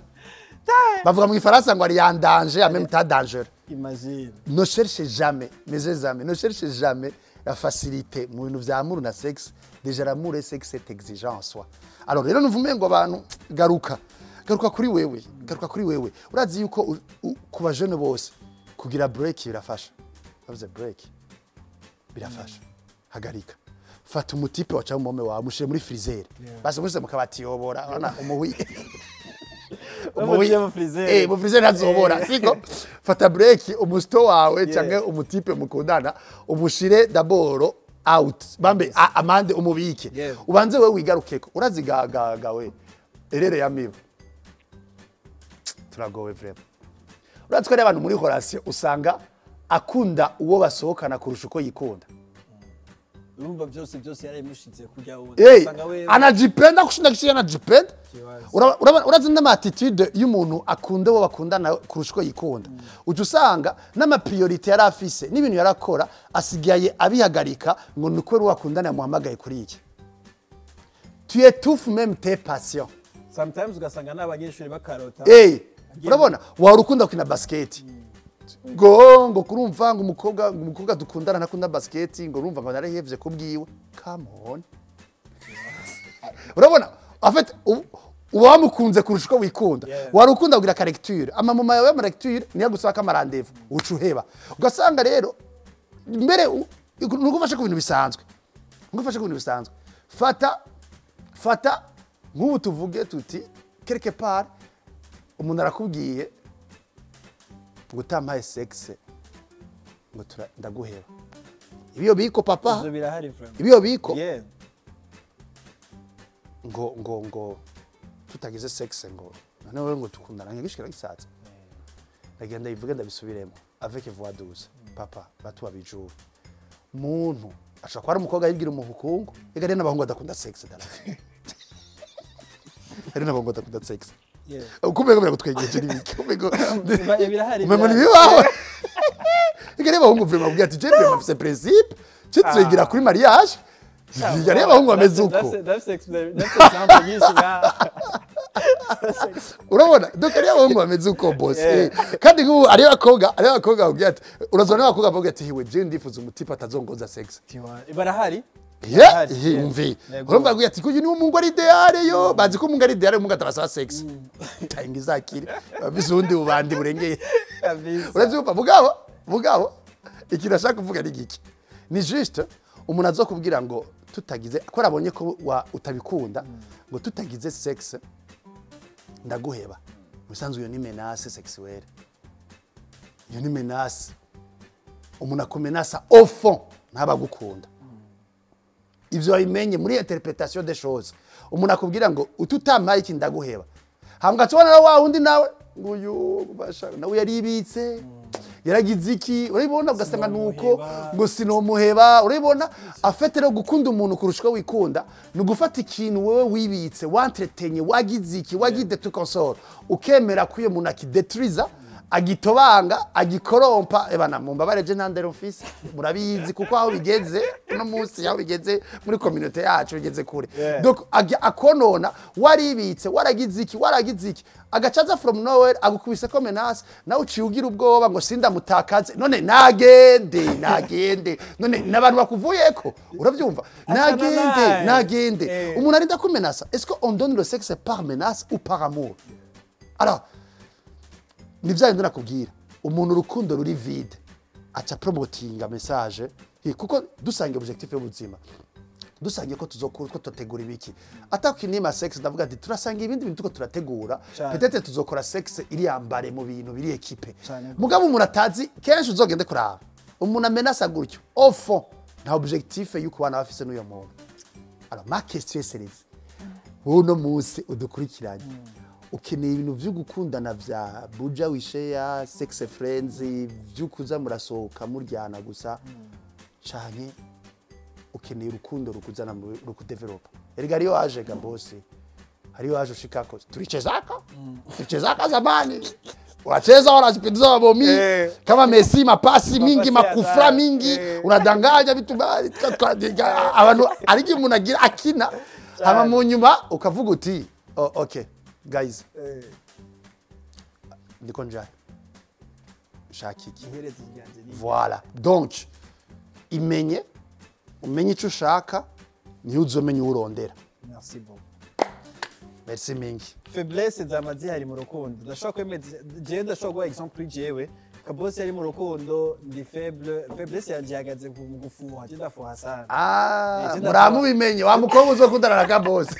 bavuga mu Faransa ngo ari en danger en même temps dangereux imagine ne cherchez jamais mes amis ne cherchez jamais la facilité mu bintu vya amour na sexe déjà l'amour et sexe c'est exigeant en soi alors rero nuvume ngo abantu garuka kuri wewe urazi yuko kuba jeune bose kugira break birafasha bavuze break birafasha hagarika fata umutipe wacha umome wawe mushire muri freezer basi muze mukabati yobora urana umuwi mu freezer nazobora siko fata break umusto wawe canke umutipe mukundana umushire d'abord out bambe amande umubike ubanze we wigarukeko urazigaga we erere yamiba turagowe vraiment uratwere abantu muri relation usanga akunda uwo basohokana kurusha uko yikunda. Urumva byose yarayimushitse kujya wundi. Anajipenda kushinda kishia anajipenda. Urazi n'ama attitude y'umuntu akunda uwo bakundana kurusha uko yikunda. Uca usanga n'ama priority yari afise n'ibintu yarakora asigaye abihagarika ngo nuko uri wakundana yamuhamagaye kuri iki. Tu étouffes même tes passions. Sometimes ugasanga n'abanyeshuri bakarota. Urabona warukunda kina basket. Ngo kurumva ngo umukobwa dukundana ntakunda basket ngo urumva ngo narehevye kubwiwe. Come on. Urabona en fait uwamukunze kurusha uko wikunda warukunda kugira caractère ama mama yawe caractère niyo gusaka amarandevu ucuheba ugasanga rero mbere nugufasha ku bintu bisanzwe fata nk'ubu tuvuge tuti quelque part umuntu arakubwiye gutampaye sexe ngo ndaguheba ibiyo biko papa ibiyo biko ngo tutagize sexe ngo noneho ngo tukundana ngishikira gisatse ndagenda ivuge ndabisubiremo avec voix douce papa batu babijuru muntu ashaka kwara umukobwa yibwira umuhukungu ega rena bahungu badakunda sexe darafi rena bahungu badakunda sexe ukumbe ngo twegeye n'ibiki umego birahari umego ni bibaho ega reba bahungu vraiment ubwira ati je vraiment c'est principe kitwegira kuri mariage yari bahungu ameze uko urabona donc ari bahungu ameze uko boss kandi nk'ubu ari abakobwa ubwira ati urazona abakobwa bavuga ati hiwe je ndifuza umutipa atazongoza sex barahari umvi urumva ubwira ati kuyi ni umungu ari ideale yo bazi ko umungu ari ideale umungu atabasaba sex ingizakiri bizundi ubandi burengeye uravyumva mugabo ikintu ashaka kuvuga ni giki ni juste umuntu azokubwira ngo tutagize akora abonye ko utabikunda ngo tutagize sex ndaguheba musanzwe yo ni menace sexuelle yo ni menace umuntu akomenasa au fond ntabagukunda ivyo babimenye muri interpretation des choses umuntu akubwira ngo ututamaye iki ndaguheba hambwa tubona wa wundi nawe nguyu basha nawe yaribitse yaragize iki urabibona ugasanga nuko ngo sinomuheba urabibona afete rero gukunda umuntu kurushwa wikunda nugufata ikintu wewe wibitse wantretenye wagize iki wagide tu console ukemera kuyo umuntu akidetruiza agitobanga agikorompa ebana mumbabareje ntandero office murabizi kuko aho bigeze no munsi aho bigeze muri community yacu bigeze kure donc akonona waribitse waragize iki agacaza from nowhere agukubise ko menace nawe uciye ugira ubwoba ngo sinda mutakaze none nagende none nabantu bakuvuyeko uravyumva nagende umuntu arinda ku menace est-ce qu'on donne le sexe par menace ou par amour alors nivyo ndakubwira umuntu urukundo ruri vide acha promotinga message kuko dusangiye objectif y'ubuzima dusangiye ko tuzokura ko tutegura ibiki atakwinima sex ndavuga ati turasanga ibindi bintu tuko turategura peut-être tuzokora sex iri yambare mu bintu biri equipe mugabo umuntu atazi kenshi uzogende kuraba umuntu amenasa gutyo au fond nta objectif yuko bana bafise n'uyo muntu alors ma question est celle-ci uno munsi udukurikiranye ukeneye ibintu vyo gukundana vya buja wisheya sex friends vyo kuza murasohoka muryana gusa cyane ukeneye urukundo rukuzana rukudevelopa erega ariyo aje ga boss hariyo aje ushikako tulichezaka zamani wacheza wanajipinduza mabomi kama Messi mapasi mingi makufra mingi unadanganya vitu bali abantu ariki munagira akina hama mu nyuma ukavuga uti okay guys ndiko njaye shakiki voilà donc umenye icyo ushaka niyo uzomenya urondera merci beaucoup merci mingi faiblesse zamazi hari mu rukundo ndashaka kwemeza je ndashaka guha exemple jewe kabosi ari mu rukundo ndi faiblesse yajagaze mu gufuha je ndafuha sana muramubimenye wa mukobwa uzokundana na kabosi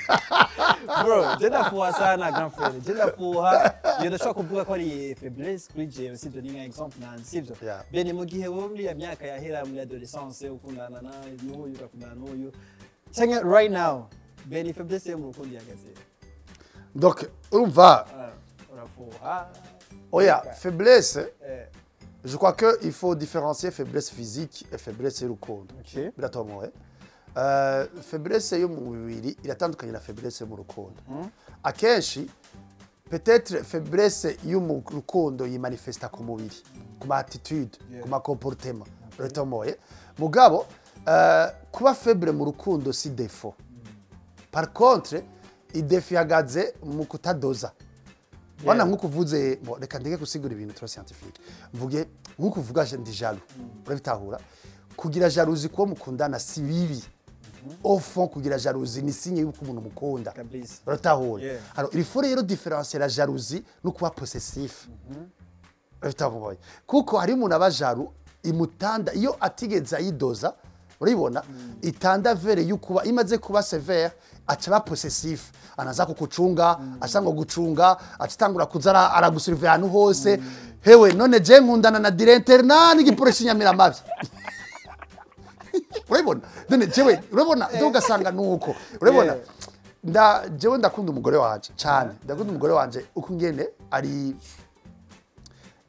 bro je ndafuha sana grand frère je ndafuha je ndashaka kuvuga ko ari faiblesse kuri jewe si donner un exemple nanzi sivyo bene mu gihe wo muri ya myaka yahera muri adolescence ukundana na n'uyu ukundana n'uyu cyangwa right now bene faiblesse yo mu rukundo yagaze donc urumva urafuha oya faiblesse Je crois qu'il faut différencier faiblesse physique et faiblesse y'urukundo. Biratomoye. Faiblesse yo mu mubiri iratandukanye na faiblesse mu rukundo. Akenshi peut-être faiblesse yo mu rukundo yimanifesta ku mubiri, ku ma attitude, ku ma comportement. Biratomoye. Mugabo kuba faible mu rukundo si défaut. Par contre, idefi ihagaze mu kutadoza. Wana nkuko uvuze reka ndeke gusigura ibintu trop scientifique. Mvuge nkuko uvuga ndi jaloux. Urabitahura. Kugira jalousie ko mukundana si bibi. Au fond kugira jalousie ni signe yuko umuntu mukunda. Urabitahura. Alors il faut rero différencier la jalousie no kuba possessif. Urabitahura. Kuko hari umuntu aba jaloux imutanda iyo atigeze ayidoza. Uribona itanda vere yuko imaze kuba sévère acaba possessif anaza kukucunga asanga gucunga atitangura kuzara aragusurveya ahantu hose hewe none je nkundana na directeur nani giporesha inyamira mabi uribona none jewe uribona ugasanga nuko uribona jewe ndakunda umugore wanje cyane ndakunda umugore wanje uko ngene ari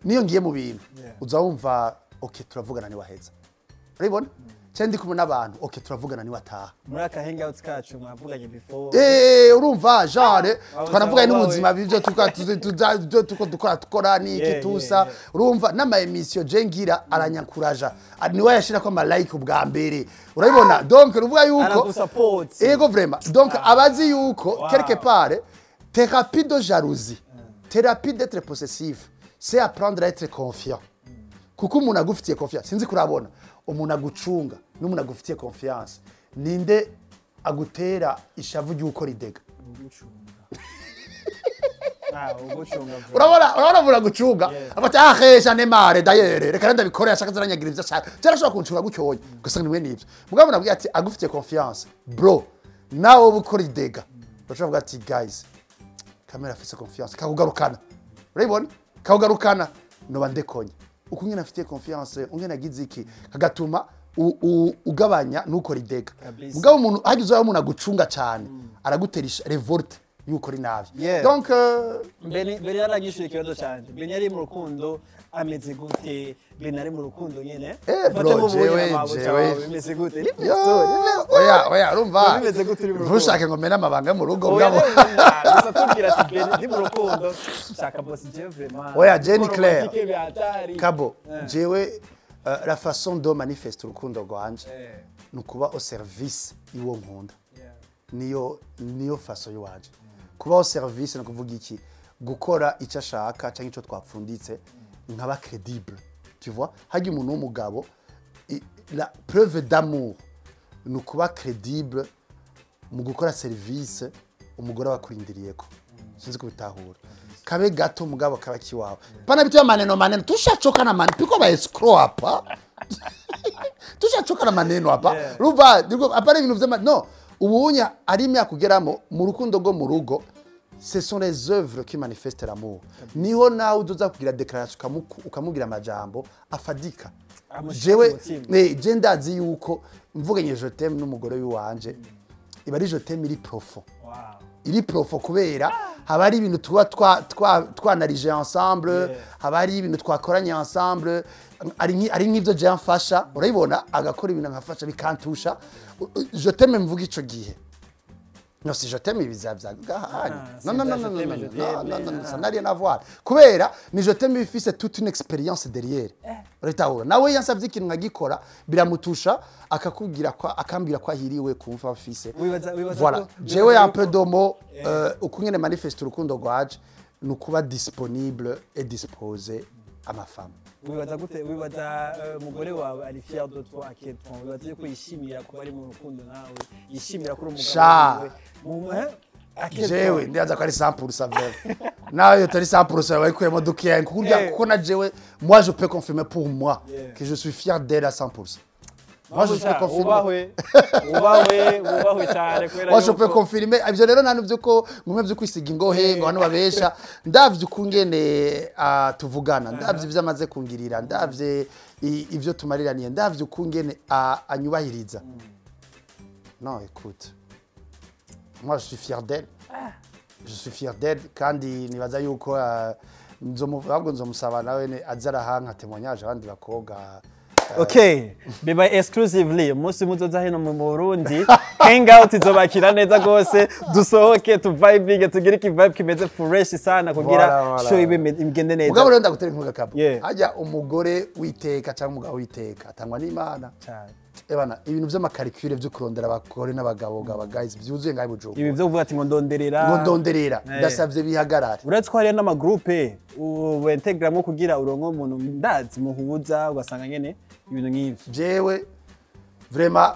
niyo ngiye mu bintu uzawumva okay turavugana ni waheza uribona Chendi kumwe n'abantu okay turavugana ni wataha muri aka hangouts kacu mwavuganye before urumva genre twanavuganye n'ubuzima bivyo tukora niki tusa urumva n'ama emission je ngira aranyankuraja ni we yashira ko ama like ubwa mbere urabibona donc ruvuga yuko ego vraiment donc abazi yuko quelque part thérapie de jalousie thérapie d'être possessif c'est apprendre à être confiant kuko umuntu agufitiye confiance sinzi kurabona umuntu agucunga n'umuntu agufitiye confiance ninde agutera ishavu ry'uko ridega urabona mura gucunga afata ahesha nemare dayere reka ndabikora yashaka zaranyagiriza cyane cyarashobora kuncunga gucyoye gusa nimwe nibyo mugabo nabwiye ati agufitiye confiance bro nawe ubukora idega bashobora ati guys kamera afite confiance kakugarukana urabibona kakugarukana no bandekonye uko nyine afite confiance ungena agize iki kagatuma ugabanya nuko ridega mugabo umuntu hagize umuntu agucunga cyane araguterisha revolte yuko ri nabi donc beni yaragishuye ikibazo cyane beni yari mu rukundo ameze gute beni ari mu rukundo nyene bro jewe bimeze gute oya urumva ntushake ngo mena amabanga mu rugo mugabo gusa tubwira ati beni ndi mu rukundo shaka boss jewe vraiment oya Jenny Claire kabo jewe la façon de manifester urukundo rwanje nukuba au service iwo nkunda niyo façon yiwanje kuba au service no kuvuga iki gukora icyo ashaka cyangwa icyo twapfunditse nkaba crédible tu vois hagi umuntu w'umugabo la preuve d'amour nukuba crédible mu gukora service umugore wakurindiriyeko sinzi kubitahura kabe gato umugabo kaba kiwawe pana bityo maneno tushachoka na maneno piko ba escrow hapa tushachoka na maneno hapa ruva apare ibintu vyema no ubunya ari imyaka kugeramo mu rukundo go mu rugo ce sont les œuvres qui manifestent l'amour niho nawe uzoza kugira déclaration ukamugira amajambo afadika jewe je ndazi yuko mvuganye je t'aime n'umugore w'iwanje iba ari je t'aime iri profond iri profond kubera haba ari ibintu tuba twanarije ensemble haba ari ibintu twakoranye ensemble ari nk'ivyo je mfasha urabibona agakora ibintu nkafasha bikantusha je t'aime mvuga ico gihe no si je t'aime bizavya non ça n'a rien à voir kubera ni je t'aime bifise toute une expérience derrière urabitahura nawe yansavye ikintu nkagikora biramutusha akakubwira akambwira ko ahiriwe kumva afise voilà jewe un peu domo ukungene manifeste urukundo rwaje nukuba disponible et disposé à ma femme wibaza gute wibaza umugore wawe ari fier de toi aketwa wibaza yuko yishimira kuba ari mu rukundo nawe yishimira kuri umugabo wawe jewe ndiaza ko ari 100% vrai nawe yo tari 100% bayikuyemo dukiye kuko na jewe moi je peux confirmer pour moi que je suis fier d'elle à 100%. Moi je peux confirmer moi je peux confirmer ivyo rero nanu vyuko mumwe vyuko isiga ingohe ngo hano babesha ndavye ukungene tuvugana ndavye vyamaze kungirira ndavye ivyo tumariraniye ndavye ukungene anyubahiriza non écoute moi je suis fier d'elle je suis fier d'elle kandi nibaza yuko ahubwo nzomusaba nawe aza arahanka témoignage abandi bakobwa. Okay, biba exclusively umunsi muzoza hino mu Burundi hangout izobakira neza gose dusohoke tu vibing tugire ki vibe kimeze fresh sana kugira show ibe imgende neza. Mugabo rero ndagutera inkunga kabo. Hajya umugore witeka cyangwa umugabo witeka atangwa n'Imana. Cyane. Ebana ibintu vy'amakarikure vyo kurondera abagore n'abagabo guys byuzuye ngaye bujuko. Ibi vyo kuvuga ati ngo ndonderera ndasavye bihagarare. Uretse ko hari n'ama groupe ubu integramo kugira urongo umuntu ndazi muhuza ugasanga nyene ibintu nk'ivyo. Jewe vraiment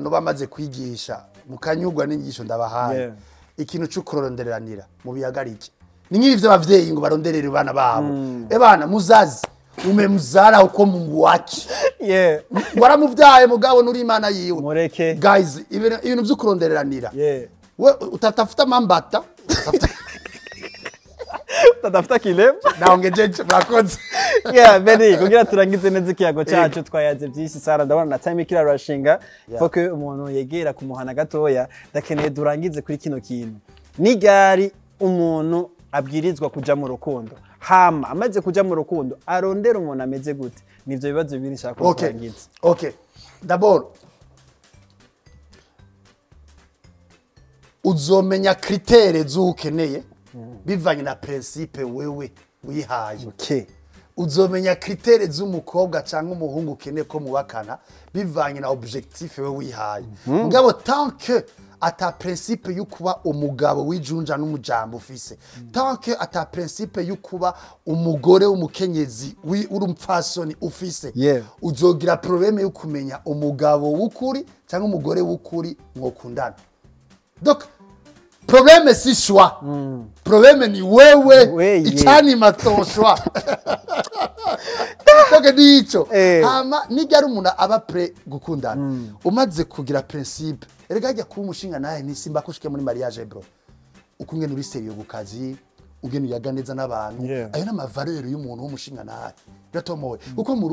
no bamaze kwigisha mukanyugwa n'inyigisho ndabahaye. Ikintu cyo kurondereranira mu bihagarike. Ni nk'ibi vy'abavyeyi ngo baronderere bana babo. Ebana muzazi umemzara uko Mungu wake. Waramuvyaye mugabo nuri Imana yiwe. Mureke. Guys, ibintu vyo kurondereranira. We utatafuta mambata. Utatafuta kilema. Naongejeje murakoze. Beni kugira turangize neza ikiyago cyacu twayaze byinshi sara ndabona na time ikira rushinga foke umuntu yegera kumuhana gatoya dakeneye durangize kuri kino kintu. Nigari umuntu abwirizwa kuja mu rukundo. Hama amaze kuja mu rukundo arondera umuntu ameze gute nivyo bibazo bibiri nshaka kurangiza. Okay. D'abord uzomenya critère z'ukeneye bivanye na principe wewe wihaye. Okay. Uzomenya critère z'umukobwa cyangwa umuhungu ukeneye ko mubakana bivanye na objectif wewe wihaye. Mugabo tant que ata principe yukuba umugabo wijunja n'umujambo ufise, tant que ata principe yukuba umugore w'umukenyezi urumfasoni ufise, uzogira problème yo kumenya umugabo w'ukuri cyangwa umugore w'ukuri mwokundana. Donc problème si choix, problème ni wewe icyanima ton choix. Toke dicho hama nigari umuntu aba pre gukundana umaze kugira principe erega ajya kuba umushinga naye ni simba kushike muri mariage bro ukungene uri serieux gukazi ugene uyaga neza n'abantu ayo n'amavaleur y'umuntu w'umushinga naye biratomoye uko mu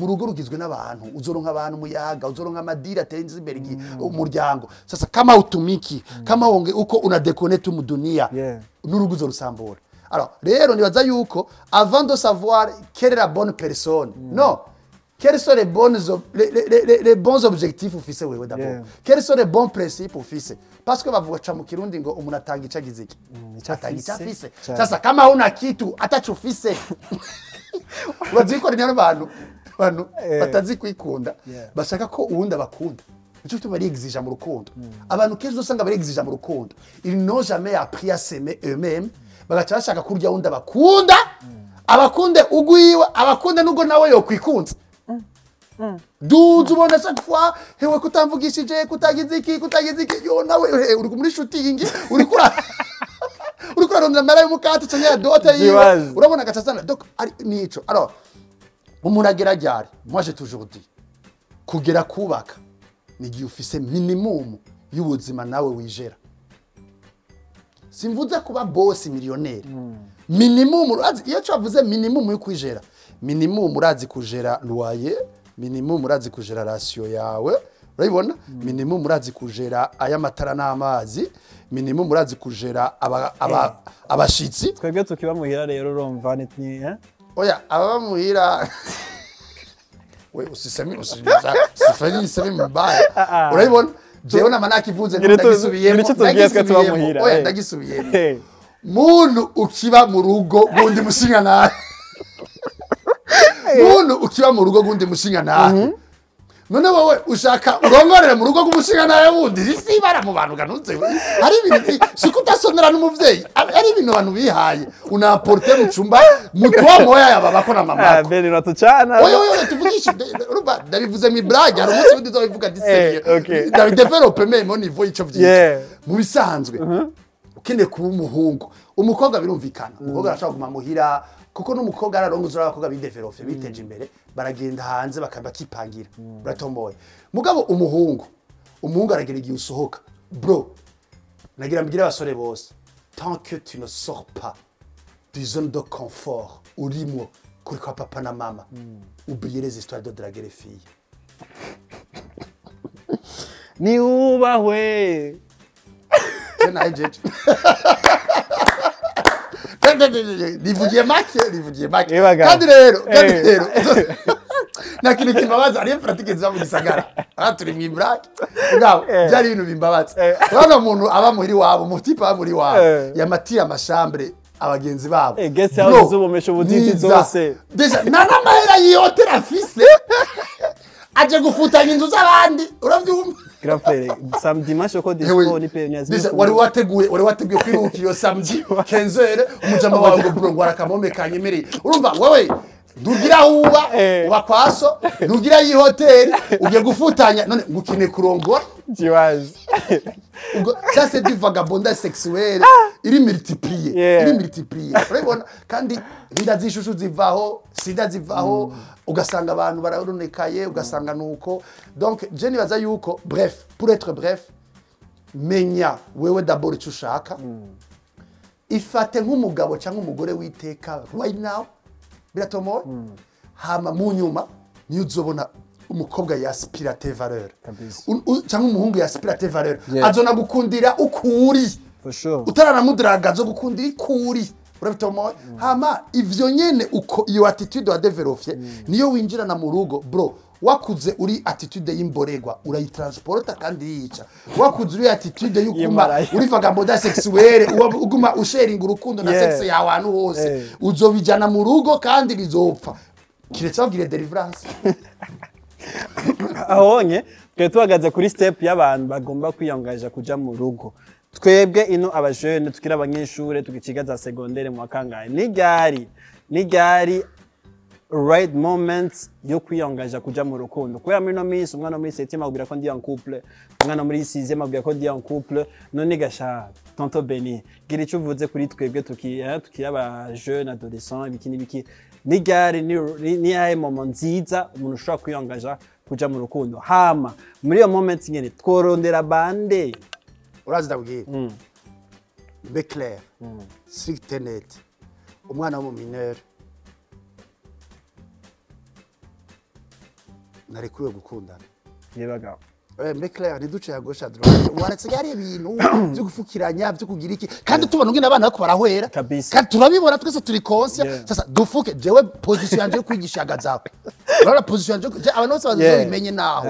rugo rugizwe n'abantu uzoronka abantu muyaga uzoronka amadira atenze imbere umuryango sasa kama utumiki kama wonge uko una déconnecte mu dunia n'urugo uzorusambura. Alors, rero nibaza yuko avant de savoir quelle est la bonne personne, non, quels sont les bons objectifs ufise wewe d'abord. Quels sont les bons principes ufise? Parce que bavuga mu Kirundi ngo umuntu atanga icagize iki? Atanga icafise. Sasa kama una kitu atachufise. Waziko ni abantu batazi kwikunda bashaka ko uwunda bakunda. Nico bituma bari exige mu rukundo. Abantu kenshi usanga bari exige mu rukundo. Ils n'ont jamais appris à s'aimer eux-mêmes. Bagacha bashaka kurya wundi abakunda abakunde ugwiwe abakunde nugo nawe yo kwikunza duzu ubona chaque fois hewe kutamvugishije kutagize iki yo nawe uri muri shooting uri kurarondera mara y'umukati cyangwa dote yiwe urabona gacasana donc nico. Alors umuntu agera ryari moi j'ai toujours dit kugera kubaka ni gihe ufise minimum y'ubuzima nawe wijera. Simvuze kuba boss millionnaire. Minimum urazi iyo cyavuze minimum yo kwijera. Minimum urazi kujera loyer, minimum urazi kujera ratio yawe. Urabibona? Minimum urazi kujera aya matara n'amazi, minimum urazi kujera abashitsi. Twebwe tukiba muhira rero urumva nitni Oya aba muhira we usisemi sifani mbaya. Urabibona? Jewe na manaki vuze ndagisubiyemo oya ndagisubiyemo muntu ukiba mu rugo gundi mushinga nawe muntu ukiba mu rugo gundi mushinga nawe none wowe ushaka urongorera mu rugo gumushinga nawe wundi isibara mu bantu ganutse hari ibintu sikutasonera n'umuvyeyi ari ibintu abantu bihaye unaporte mu cumba mutwa moya yababako na mama bene ratucana oyo tuvugisha urumva ndabivuze mi blague hari umunsi wundi zobivuga diseriye ndabi developer même au niveau ico vyinshi mu bisanzwe ukene kuba umuhungu umukobwa birumvikana umukobwa arashaka kuguma muhira kuko n'umukobwa ararongozura abakobwa bidevelope biteje imbere baragenda hanze bakakipangira buratomboye mugabo umuhungu aragera igihe usohoka bro nagira mbigire abasore bose tant que tu ne sors pas du zone de confort urimo kuri kwa papa na mama oubliez les histoires de draguer les filles ni ubahwe Jeje rivugiye make kandi rero nta kintu kimbabaza hariyo pratique ziba mu gisagara aha turi mu ibrake ngabo byari ibintu bimbabaza urabona umuntu aba muri wabo umutipe aba muri wabo yamatiye amashambre abagenzi babo guest house z'ubumesho butiti zose deja nana mahera yihotera afise aje gufutanya inzu z'abandi uravyumva grafere samedi masho ko disco ni pe nyazi wari wateguye kwiruka iyo samedi 15h umujama wawe ngo bro ngo arakamome kanyemereye urumva wewe ndugira huba ubakwaso ndugira yi hotel ugiye gufutanya none ngukine kurongora jiwaje ubwo ça c'est du vagabondage sexuel iri multiplier urabona kandi inda zishushu zivaho sida zivaho ugasanga abantu bararonekaye ugasanga nuko donc je nibaza yuko bref pour être bref menya wewe d'abord icyo ushaka ifate nk'umugabo cyangwa umugore witeka right now biratomoye hama mu nyuma niyo uzobona umukobwa yaspira tes valeurs cyangwa umuhungu yaspira tes valeurs azona gukundira ukuri for sure utaranamudraga zo gukundira ikuri urabitomoye hama ivyo nyene uko iyo attitude wa developye niyo winjirana mu rugo bro wakuze uri attitude y'imboregwa urayitransporta kandi yica wakuze uri attitude y'ukuma uri vagabonda sexuelle uguma usharing urukundo na sex ya abantu hose uzobijana mu rugo kandi bizopfa kiretse bagire deliverance ahonye twe tuhagaze kuri step y'abantu bagomba kwiyangaje kuja mu rugo twebwe ino abajene tukira abanyeshure tugikiga za secondaire mu kangaye ni ryari right moments yo kwiyangaje kuja mu rukundo kubera muri no minsi umwana muri 7e agubira ko ndi en couple umwana muri 6e agubira ko ndi en couple none gasha tonto Beni gira icyo uvuze kuri twebwe tukira abajene adolescents biki ni ryari ni yahe moment nziza umuntu ushobora kwiyangaje kuja mu rukundo hama muri iyo moments nyene tworondera bande urazi ndabwiye be clair strict net umwana wo mu mineur narekuwe gukundana yebaga be clair ni duce ya gauche à droite waretse yari ibintu byo gufukiranya byo kugira iki kandi tubona ngene abana bako barahwera kandi turabibona twese turi conscious sasa dufuke jewe position yanje yo kwigishaga zawe urabona position yanje abantu bose bazobimenye naho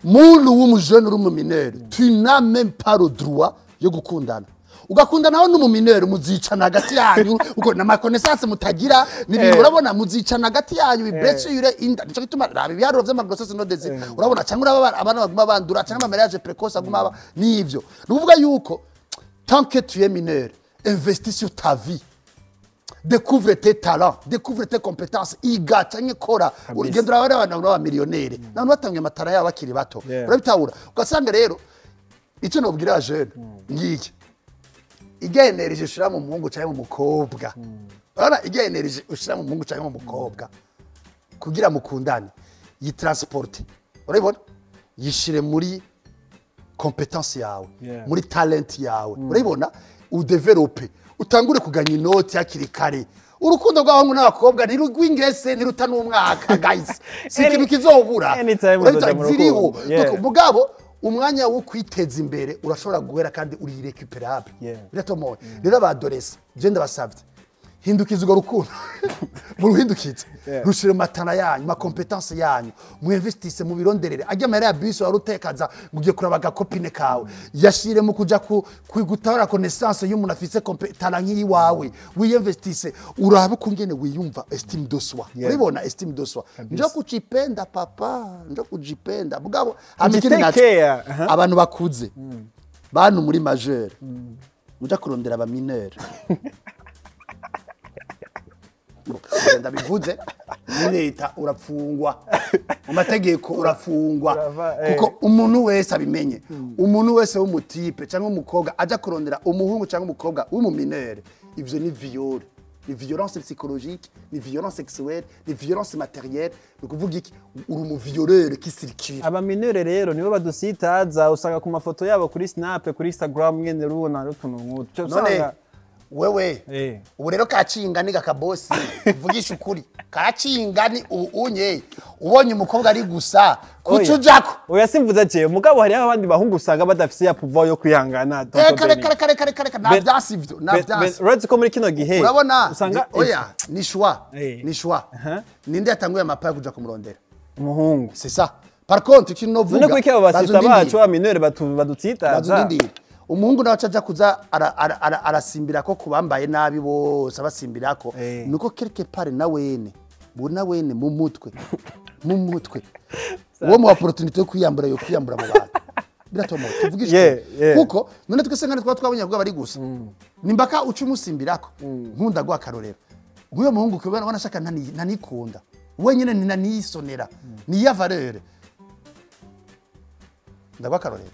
muntu w'umujene uri mu mineur tu n'as même pas le droit yo gukundana ugakundana naho n'umu mineur muzicana hagati yanyu uko na makonesance mutagira n'ibintu urabona muzicana hagati yanyu bibretsure inda nico gituma rabi byaro vy'amagrossesse no désir urabona cyangwa uraba abana baguma bandura cyangwa mariage précoce aguma aba nivyo nuvuga yuko tant que tu es mineur investis sur ta vie découvre tes talents découvre tes compétences iga cyangwa kora urigenda urabona abantu baba millionnaire nanu batamye amatara yabo bakiri bato urabitahura ugasanga rero icyo nobwira jeune ngiki igenereje ushira mu muhungu cyangwa mu mukobwa urabona igenereje ushira mu muhungu cyangwa mu mukobwa kugira mukundane yitransporte urabona yishire muri compétence yawe muri talent yawe urabona udevelope utangure kuganya inoti hakiri kare urukundo rw'abahungu n'abakobwa ntirugwingese ntiruta n'umwaka guys si ikintu kizobura ziriho mugabo umwanya wo kwiteza imbere urashobora guhera kandi uri recuperable biratomoye rero abadolesa je ndabasavye hindukiza urwo rukundo mu ruhindukiza rushire matana yanyu ma competence yanyu mu investisse mu bironderere ajya amahera ya bisi warutekaza mugiye kuraba gakopine kawe yashire mu kuja kwigutara connaissance y'umuntu afise competence nk'iyi wawe wiyinvestisse uraba kungene wiyumva estime de soi uribona estime de soi njo kucipenda papa njo kujipenda mugabo amikini nacho abantu bakuze bantu muri majeur muja kurondera aba mineur ndabivuze ni leta urapfungwa mu mategeko urafungwa kuko umuntu wese abimenye umuntu wese w'umutipe cyangwa umukobwa aja kurondera umuhungu cyangwa umukobwa w'umuminere ivyo ni viol ni violence psychologique ni violence sexuelle ni violence matérielle ni kuvuga iki uri mu violeur qui circule aba minere rero nibo badusitaza usanga ku mafoto yabo kuri Snap kuri Instagram ngene rubona rutuntu nk'utyo usanga wewe ubu rero kacingani gakabosi vugisha ukuri kacingani unye ubonye umukobwa ari gusa kucujako oya simvuze je mugabo hari abandi bahungu usanga badafise ya pouvoir yo kwihangana kare navyasivyo right ko muri kino gihe urabona usanga oya ni choix ninde yatanguye amapa kuja kumurondera umuhungu c'est ça par contre ikintu novuga none ko iki abo basita bacu aminere badutsitaza umuhungu nawe acaja kuza arasimbira ko kubambaye nabi bose abasimbirako nuko quelque part nawene mu mutwe uwo mu opportunité yo kwiyambura mu bantu biratoma tuvugishije kuko none twese ngane twabonye bwo bari gusa nimbaka uca umusimbirako nkunda gwa karorero guyo muhungu kubona wanashaka nanikunda wenyine nanisonera ni ya valeur ndagwa karorero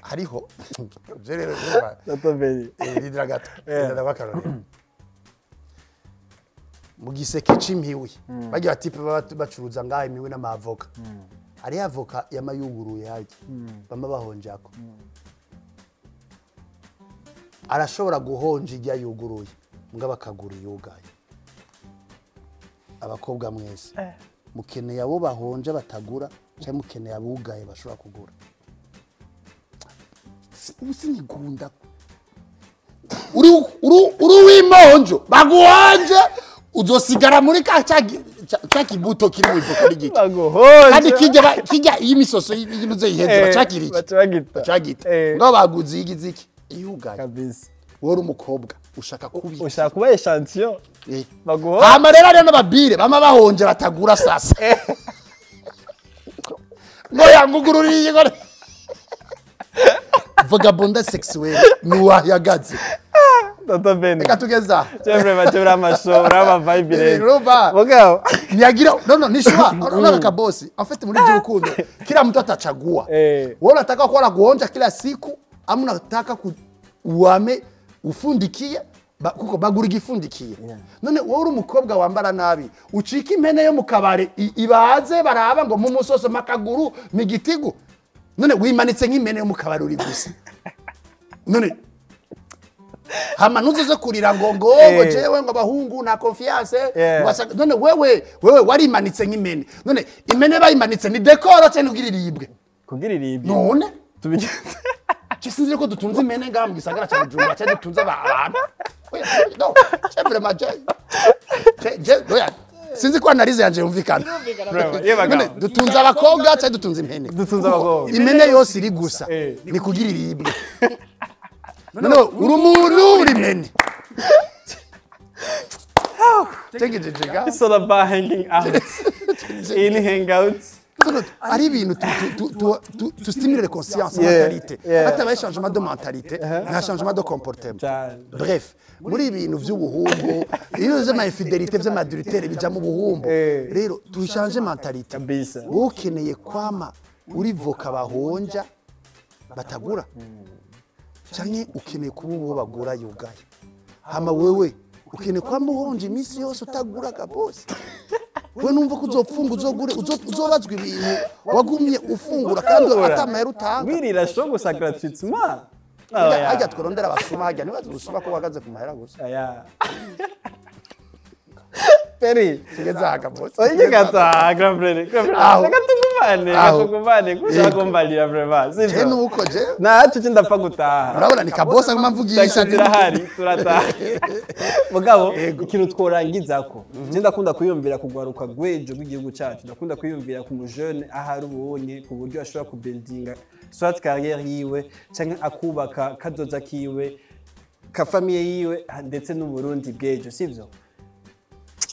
hariho jerero ridira gato ndagwa karorero mu giseke c'impiwi bagira tipe bacuruza ngaho imiwi n'amavoka ari avoka yamayuguruye yaje bama bahonjako arashobora guhonja ijya yuguruye mbwa bakagura yugaye abakobwa mwese mukeneye abo bahonja batagura cyangwa mukeneye abugaye bashobora kugura usinyigunda uri w'imonjo baguhonje uzosigara muri cakibuto kiri mu ivoka n'igiti kandi kijya iyi misoso yinuze yiheze bacagita ngo baguze igiziki iyugaye kabisa wori umukobwa ushaka kuba echantion baguho rero n'ababire bama bahonje batagura sasa ngo yangugururiye ngo vagabonda sexuelle nuwahagaze Toto bene. Katugeza. Sempre faceva amashora, ama vibe. Roba. Mugabo. Niagira no nishwa. Unaona kabosi. En fait muri by'urukundo kila mtu atachagua. Wewe unataka kuona kuonja kila siku ama unataka uame ufundikie kuko bagura igifundikiye. None wowe uri umukobwa wambara nabi ucika impene yo mukabare ibaze baraba ngo mu musoso makaguru migitigu. None wimanitse nk'impene yo mukabare uri gusa. None hama nuzoze kurira ngo jewe ngo bahungu na confiance none wewe wari manitse nk'imene none imene bayimanitse ni decor cyane kugira iribwe none tubigenze cysinzire ko dutunze imene ngam gisagara cyane jumba cyane dutunze abantu no sempre maje doya sinzi ko analize yanje yumvikana none dutunze abakobwa cyane dutunze imene imene yose iri gusa ni kugira iribwe no urumuru urimene It's all about hanging out. In hangouts. Ari ibintu tu stimuler la conscience mentalité. Hata changement de mentalité, na changement de comportement. Bref, muri ibintu vy'ubuhumbu, iyo zema infidélité vy'ama adultère bija mu buhumbu. Rero tu changer mentalité. Ukeneye kwama uri voka bahonja batagura. Cyane ukeneye kuba uwo bagura yugaye hama wewe ukeneye kwa muhonje imisi yose utagura kabose we numva ko uzopfunga uzogure uzobazwa ibintu wagumye ufungura kandi atamahera utanga wirira sho gusa gratuitement ajya tworondera abasuma hajya nibaze gusuma ko bagaze ku mahera gusa aya Peri sigeza kabose oye gata grand frère gatungumane kuzakombalira vraiment je nuko je nacu ndapfa gutaha urabona ni kabosa kumamvugisha turahari turataha mugabo ikintu tworangizako je ndakunda kuyumvira kugwaruka gwejo bw'igihugu cyacu ndakunda kuyumvira ku mujene ahari ubonye ku buryo ashobora kubuildinga soit carrière yiwe cyangwa akubaka kazoza kiwe ka famille yiwe ndetse n'uburundi bwejo sivyo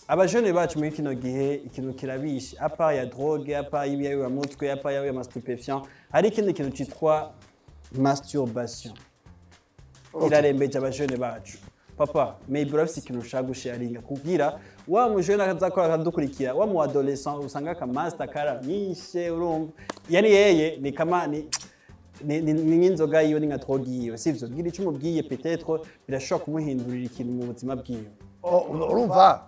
abajene bacu muri kino gihe ikintu kirabishe apa ya drogue apa ibiyayo ya mutwe apa ya stupéfiant hari ikindi kintu cyitwa masturbation irarembeje abajene bacu papa maybe urafise ikintu ushaka gusharinga kugira wa mujene akazakora akadukurikira wa mu adolescent usanga ka master kara nyishe urumva yani yeye ni kama ni n'inzoga yiwe ni nka drogue yiwe sivyo gira icyo umubwiye peut-être birashobora kumuhindurira ikintu mu buzima bwiwe urumva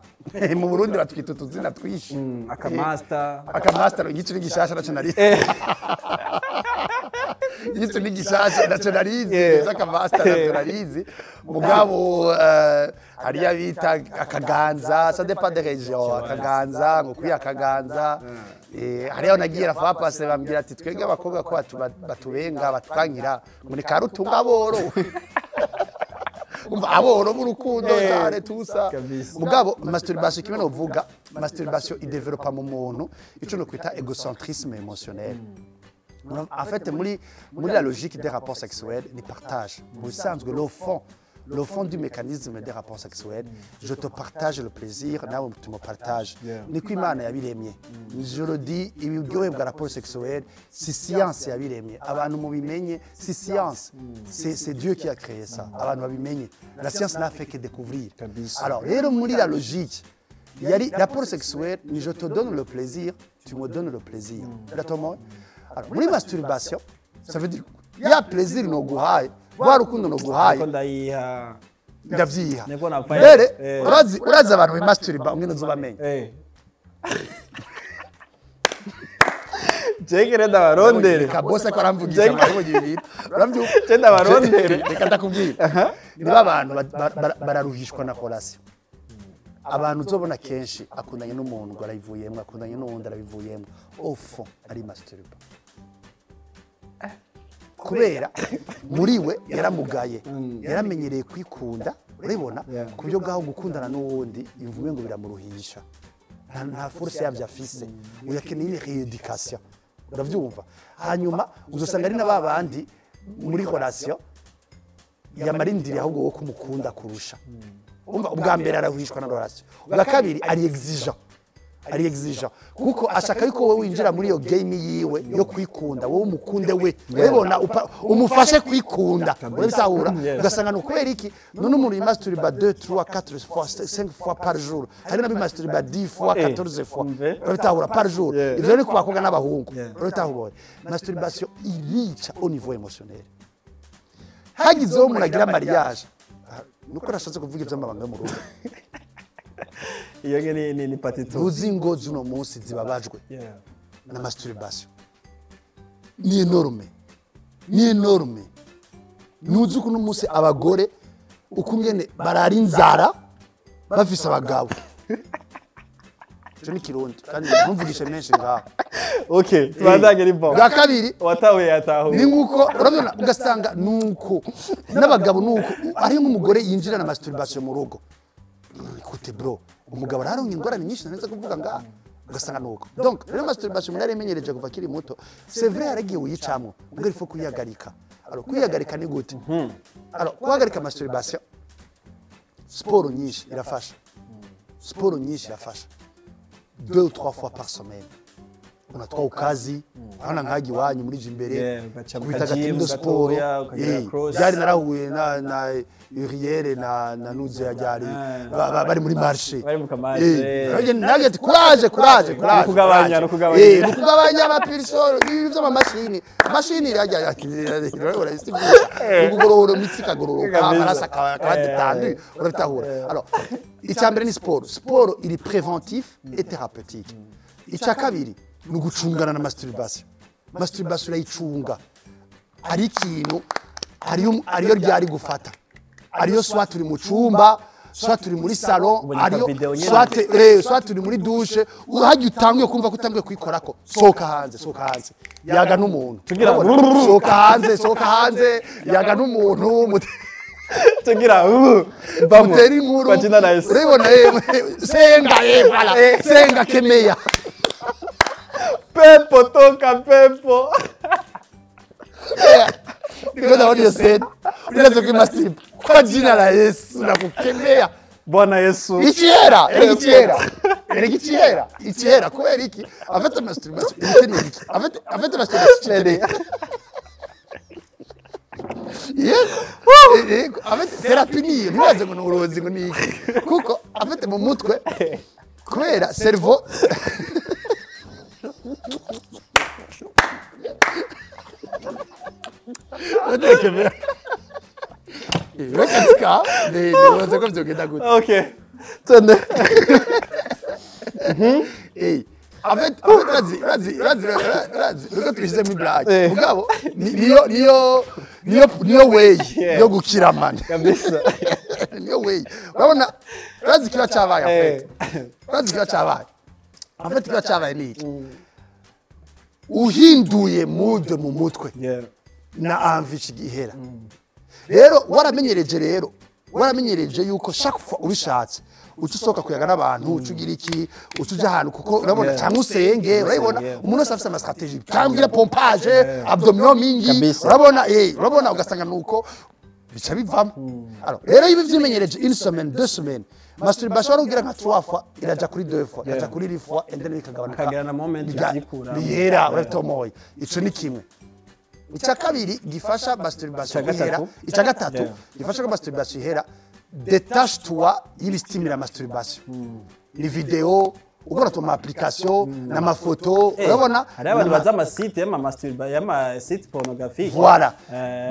mu Burundi batwita tuzina twishi akamaster igiciro gishasha naco nari yitu ni gishasha nationalize zaka master nationalize mugabo hariya bita akaganza ça dépend des régions akaganza ngo kuri akaganza hariya nagiye rafa passe bambwira ati twege abakobwa ko batubenga batwankira muri karutunga boro aboro mu rukundo cyane tusa mugabo masturbation kimwe no vuga masturbation il développe mu muntu ico no kwita égocentrisme émotionnel. En fait, la logique des rapports sexuels, les partages. Vous savez que le fond du mécanisme des rapports sexuels, je te partage le plaisir, là où tu me partages. Je le dis, il y a un rapport sexuel, c'est science, c'est science. C'est Dieu qui a créé ça. La science n'a fait que découvrir. Alors, la logique, il y a le rapport sexuel, je te donne le plaisir, tu me donnes le plaisir. Alors, muri masturbation, ça veut dire il y a plaisir no guhaye, wa rukundo no guhaye. Ndavyiha. Rere, urazi abantu be masturba umwe nozobamenye. Jekere ndabarondere. Kabose ko aramvugisha amaribo y'ibintu. Uravyuka. Je ndabarondere. Reka ndakubwira. Niba abantu bararuhishwa na relation. Abantu uzobona kenshi akundanye n'umuntu ngo arayivuyemo, akundanye n'uwundi arabivuyemo. Au fond, ari masturba. Kubera muri we yaramugaye yaramenyereye kwikunda uribona kubyo gaho gukundana n'uwundi imvume ngo biramuruhisha nta force yavya afise uyakeneye ni rééducation uravyumva hanyuma uzosanga ari nababandi muri relation yamarindiriye ahubwo wo kumukunda kurusha umva ubwa mbere arahuhishwa na relation ubwa kabiri ari exigeant kuko ashaka yuko wowe winjira muri iyo game yiwe yo kwikunda wowe umukunde we urabona umufashe kwikunda urabitahura ugasanga no kubera iki none umuntu masturba 2 3 4 fois 5 fois par jour hari nabi masturba 10 fois 14 fois urabitahura par jour ivyo ni kubakoga n'abahungu urabitahura masturbation irica au niveau émotionnel hagize umuntu agira mariage nuko rashatse kuvuga ivy'amabanga mu rugo iyo ni patito uzingo zuno munsi zibabajwe na masturbation ni enorme nuzi kuno munsi abagore ukungene barara inzara bafise abagabo cyo ni kirundi kandi numvugishe menshi ngaho okay tubandage ni bomb bwa kabiri watawe yataho ni nguko urabona ugasanga nuko n'abagabo nuko ari nk'umugore yinjira na masturbation mu rugo écoute bro umugabo araronye ingorane nyinshi nanze kuvuga ngaha ugasanga nuko donc rero masturbation muri aremenyereje kuva kiri muto c'est vrai aragiye uyicamwe ubwo ifo kuyagarika alors kuyagarika ni gute alors kuyagarika masturbation sport nyinshi irafasha 2 ou 3 fois par semaine unatwa ukazi hana nkaji wanyu muri jimbere kubitagatindo sport yari narahuye na Uriere na Nuze yajari bari muri marché nage ati courage kugabanya abapirisoro ibyo mashini yajya urabona isibye kugorora imitsi kagororoka amarasa kadetandu urabitahura alors icyambere ni sport il est préventif et thérapeutique icyakabiri ni gucungana na masturbation ayicunga ari ikintu ariyo ryari gufata ariyo soit turi mu cumba soit turi muri salon ariyo soit turi muri douche urahajya utangiye kumva ko utangiye kwikorako soka hanze yaga n'umuntu soka hanze yaga n'umuntu tugira bamuteri inkuru urabona senga kemeya Pepo toka pepo. Ndio naona hiyo set. Unaweza kumastrip. Kwa jina la Yesu na kukemea. Bwana Yesu. Ichiera. Kwa hiki. Afete masturbation. Afete masturbation. Yes. Afete therapy ni. Niwaze ngo nurozi ngo ni. Kuko afete mu mutwe. Kwera cerveau. Ok. razi nuko twishize mu black mugabo niyo way yo gukira mani kabisa niyo way urabona razi kiba cyabaye afete razi kiba cyabaye afete kiba cyabaye niki uhinduye mood mu mutwe na anvici gihera rero waramenyereje yuko chaque fois ubishatse ucusoka kuyaga n'abantu ucugira iki ucuja ahantu kuko urabona cyangwa usenge urabona umuntu wese afite ama strategie cyangwa pompage abdominaux mingi urabona ugasanga nuko bica bivamo alors rero ibi vyimenyereje une semaine 2 semaines masturbation arugira nka 3 fois iraja kuri 2 fois iraja kuri 10 fois and then ikagabanuka kagera na moment yikura bihera uratomoye ico ni kimwe icya kabiri gifasha masturbation ihera icya gatatu gifasha ko masturbation ihera détache toi y'ibistimira masturbation ni video ukora to application na mafoto urabona hari abantu baza amasite y'amasite pornographique voilà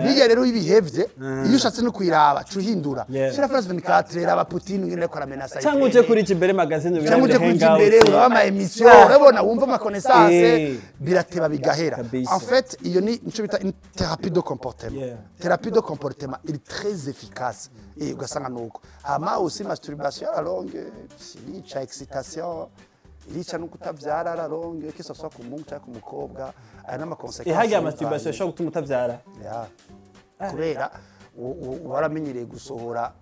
biga rero ibihevye iyo ushatse no kwiraba cuhindura shira France 24 raba Putin ngene ko ramenasa cyangwa uje kuri Kibere magazine cyangwa uje kuri Kibere uraba emission urabona wumva ama connaissance birateba bigahera en fait iyo ni nico bita une thérapie de comportement thérapie de comportement il est très efficace et ugasanga nuko hama aussi masturbation à longue yica excitation irica no kutavyara à longue que ce soit ku mungu cyangwa ku mukobwa aya nama conséquences ihagiye masturbation shobora gutuma utavyara kubera waramenyereye gusohora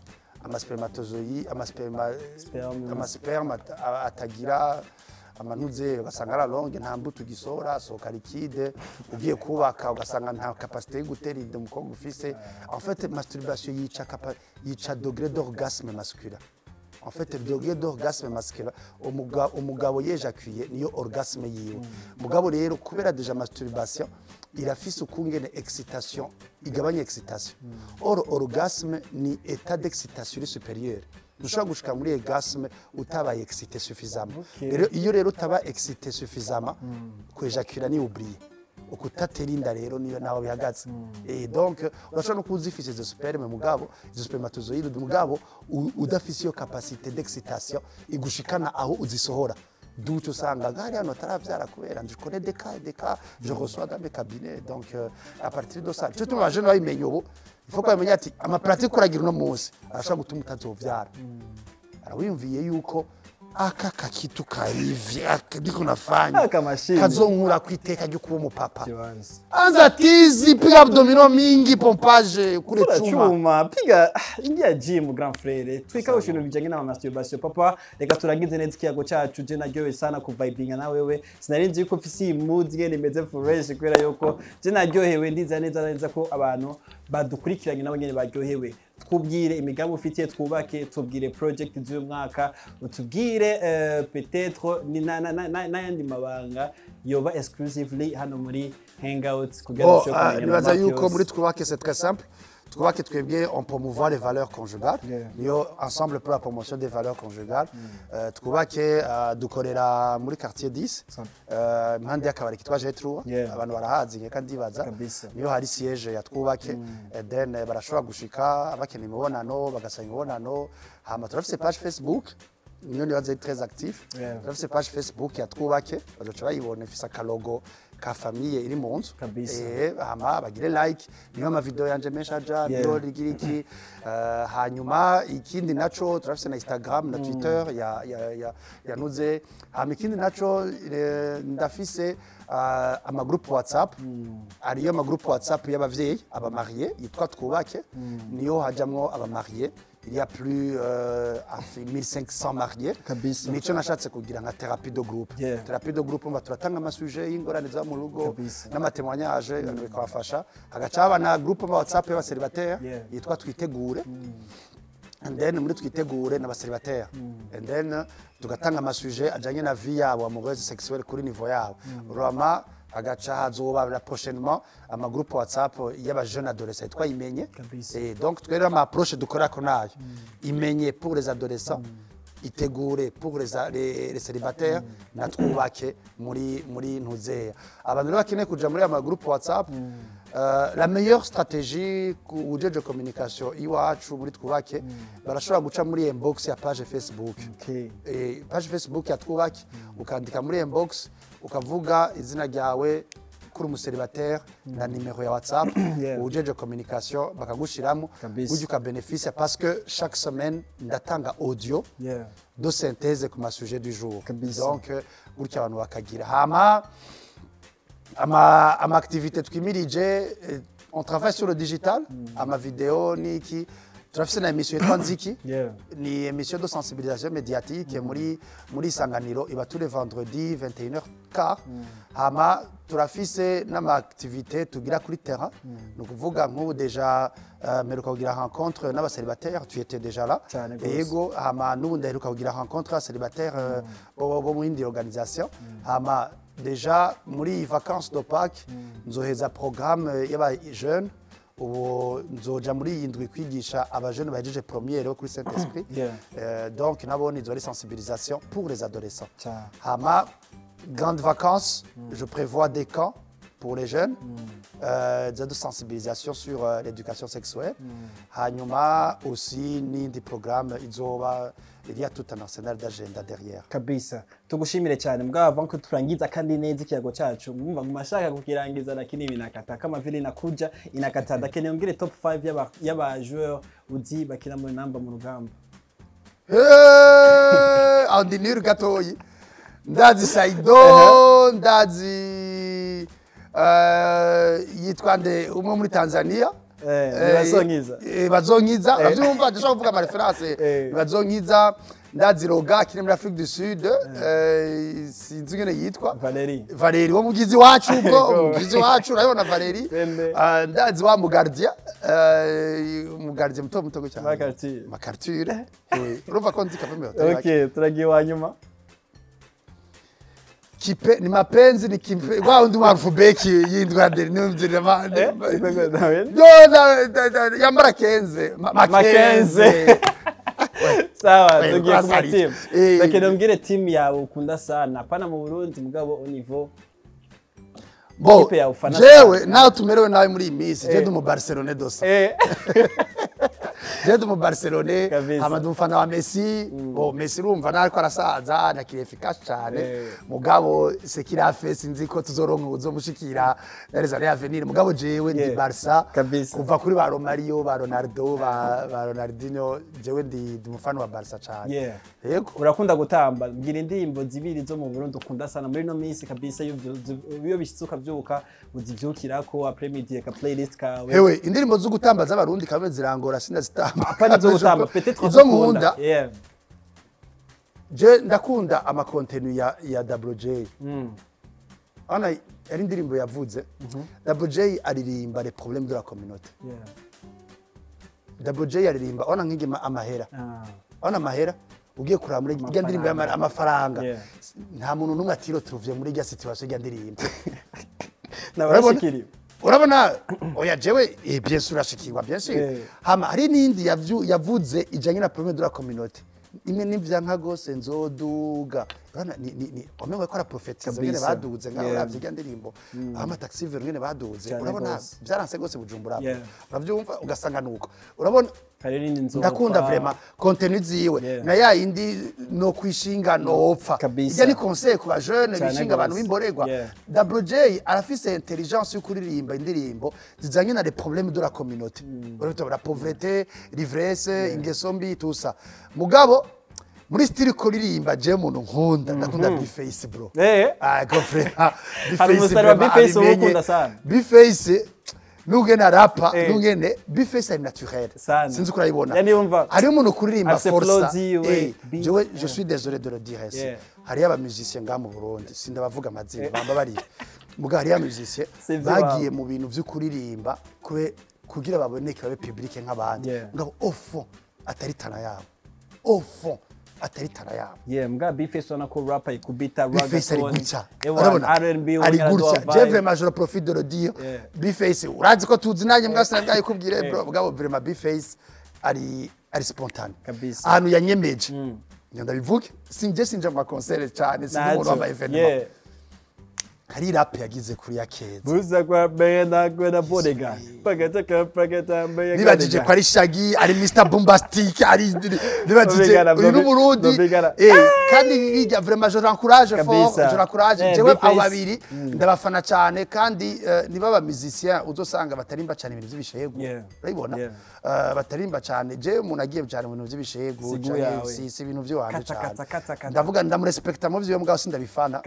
amaspermatozoïde amasperma atagira amanuze ugasanga ara longue nta mbuto ugisohora soka liquide ugiye kubaka ugasanga nta capacité yo gutera inda umukobwa ufise en fait masturbation yica degré d'orgasme masculin en fait le degré d'orgasme masculin umugabo yejacuye niyo orgasme yiwe mugabo rero kubera deja masturbation irafise ukungene excitation igabanya excitation or orgasme ni état d'excitation supérieure dushobora gushika muri orgasme utabaye excité suffisamment rero iyo rero utaba excité suffisamment kwejakira ni oublier ukutatera inda rero niyo naho bihagaze donc urashobora no kuzifise izo sperme mugabo izo spermatozoïde mugabo udafise iyo capacité d'excitation igushikana aho uzisohora d'où usanga gari hano taravyara kubera je connais des cas je reçois dans mes cabinets donc à partir de ça cyo tumaje no bimenye ubu il faut ko bamenya ati ama pratique kuragira no munsi arashobora gutuma utazovyara arawiyumviye yuko aka kakitu karivi ndiko nafanya kazonkura kwiteka ryo kuba umupapa anza tizi piga abdominaux mingi pompage kure chuma piga ingia gym grand frère twika ushino bijanye na masturbation papa reka turagize neza ikiyago cyacu je naryowe sana ku vibinga na wewe sinarinzi yuko fisi mood ngene imeze fresh kwera yuko je naryohewe ndiza neza ko abantu badukurikiranye nabo ngene baryohewe twubwire imigambi ufitiye twubake tubwire project z'umwaka utubwire peut-être ni n'ayandi mabanga yoba exclusively hano muri hangouts kugira ngo nibaza yuko muri twubake c'est très simple twubake twebwe on promouvoir les valeurs conjugales niyo ensemble pour la promotion des valeurs conjugales twubake dukorera muri quartier 10 impande y'akabari kitwa Jetru abantu barahazi nkeka ndibaza niyo hari siège ya twubake then barashobora gushika bakeneye imibonano bagasanga imibonano hama turafise page Facebook niyo nibaza très actif turafise page Facebook ya twubake bazoca bayibona ifise akalogo ka famille iri mu nzu hama bagire like niyo ama video yanje mesha ja niyo rigiriki hanyuma ikindi naco turafise na Instagram na Twitter ya nuze hama ikindi naco ndafise ama groupe WhatsApp ariyo ama groupe WhatsApp y'abavyeyi aba mariés yitwa twubake niyo hajamwo aba mariés il y a plus 1500 mariés nico nashatse kugira nka thérapie de groupe thérapie de groupe mba turatanga amasuje y'ingorane za mu rugo n'amatémoignage bikabafasha hagacaba na groupe ba WhatsApp y'abaseribateurs yitwa twitegure and then muri twitegure n'abaseribateurs and then tugatanga amasuje ajanye na vie yabo amoureuse sexuelle kuri niveau yabo rama agaca hazoba la prochainement ama groupe WhatsApp y'aba jeunes adolescents twayimenye et donc twera ma approche dukora ko nayo imenye pour les adolescents itegure pour les célibataires na twubake muri ntuzeya abantu rero bakeneye kuja muri ama groupe WhatsApp la meilleure stratégie ujeje communication iwacu muri twubake barashobora guca muri inbox ya page Facebook page Facebook ya twubake ukandika muri inbox ukavuga izina ryawe kuri umuseribateri na nimero ya WhatsApp ujeje communication bakagushiramo ujye ukabeneficia parce que chaque semaine ndatanga audio de synthèse ku sujet du jour donc gutya abantu bakagira hama ama activité twimirije on travaille sur le digital ama vidéo niki turafise na émission yitwa Nziki ni émission de sensibilisation médiatique muri Sanganiro iba tous les vendredis 21h15 hama turafise n'ama activité tugira kuri terrain no kuvuga nk'ubu deja meruka kugira rencontre n'abacélibataires tu étais déjà là yego hama n'ubu ndaheruka kugira rencontre y'abacélibataires bo mu yindi organisation hama deja muri vacances de Pâques nzoheza programme y'aba jeunes ubu nzoja muri iyi ndwi kwigisha abajene bahejeje première kuri Saint-Esprit donc nabo ni zori sensibilisation pour les adolescents hama grandes vacances je prévois des camps pour les jeunes de sensibilisation sur l'éducation sexuelle hanyuma aussi n'indi programme izoba il y a tout un arsenal d'agenda derrière kabisa tugushimire cyane mbwa avant ko turangiza kandi neza ikiyago cyacu mwumva mashaka kukirangiza lakini binakata kama vile inakuja inakata lakini ongere top 5 yaba joueur uzi bakina muri namba mu rugamba andinir gatoyi ndazi Saido ndazi yitwande umwe muri Tanzania bazonkiza bavyumva ndashaka kuvuga ama reference bazonkiza ndazi Roga kiri muri Afrique du Sud sinzi ngene yitwa Valeri wo mugizi wacu ubwo mugizi wacu urabona Valeri ndazi wa Mugardia muto go cyane Makarture urumva ko nzi kavame okay turagiye wanyuma kipe ni mapenzi ni kipe wa undi marufubeki yindwa nderi n'umvira mande yambara kenze Makenze sawa tugiye ku team lakini mbwire team yawe ukunda sana pana mu Burundi mugabo au niveau bo jewe nawe tumerewe nawe muri imisi je mu Barcelone dosa je mu Barcelone hamadu mfana wa Messi bo Messi rumva nariko arasaza nakiri efficace cyane mugabo sekirafe sinzi ko tuzoronka uzomushikira dareza ya avenir mugabo jewe ndi Barca kuva kuri ba Romario ba Ronaldo ba Ronaldinho jewe ndi mufana wa Barca cyane yego urakunda gutamba ngira indirimbo zibiri zo mu Burundi ukunda sana muri no minsi kabisa iyo bishitsuka byuka uzivyukirako après midi ka playlist kawe hewe indirimbo zo gutamba z'abarundi kabe zirangora sinazitamba apana zo gutamba peut-être zo nkunda je ndakunda ama contenu ya Double J ana ari indirimbo yavuze Double J aririmba les problèmes de la communauté Double J aririmba ona nk'ingema amahera ona amahera ugiye kuraba muri irya ndirimbo y'amafaranga nta muntu numwe atiro tuvuye muri irya situation y'irya ndirimbo nabashikiri urabona oya jewe bien sûr ashikirwa bien sûr hama hari nindi yavuze ijanye na problème de la communauté imwe n'ivyanka gose nzoduga urana ni omewe ko ara prophétiser ngene baduze ngaho uravye ndirimbo ama taxi ver ngene baduze urabona byaranse gose Bujumbura uravyumva ugasanga nuko urabona ndakunda vraiment contenu ziwe na ya indi no kwishinga no opfa ijya ni conseil ku ba jeune bishinga abantu b'imborerwa Double J arafise intelligence yo kuririmba indirimbo zizanye na les problèmes de la communauté urabona la pauvreté l'ivresse ingeso mbi tout ça mugabo muri style kuririmba je muntu nkunda ndakunda B-Face bro girlfriend B-Face ukunda sana B-Face nugena rapa nugene B-Face ari naturel sinzi kurayibona hari umuntu kuririmba força je suis désolé de le dire ici hari aba musiciens nga mu Burundi sindabavuga amazina bamba bari muga hari aba musiciens bagiye mu bintu byo kuririmba kugira baboneke babe public nk'abandi ngabo au fond atari tana yabo au fond atari tana yabo mga B-Face ona ko rapper ikubita urabona R&B ari gutya je vraiment je profite de le dire B-Face urazi ko tuzi nanye mwasana bwaye kubwire bro bwabo vraiment B-Face ari spontané ahantu yanyemeje ndabivuge sinje mu concert cyane sinzi waba evenement hari rap yagize kuri ya Keza buza kwa bena kwena bodega pagata nibajije ko ari Shaggy ari Mr Bombastic ari nibajije uyu n'Uburundi kandi bijya vraiment je l'encourage fort je l'encourage jewe abo babiri ndabafana cyane kandi niba ba musicien uzosanga batarimba cyane ibintu by'ibishego urabibona batarimba cyane je umuntu agiye cyane mu bintu by'ibishego si ibintu byo wanje cyane ndavuga ndamurespecta mu byo mbwa sindabifana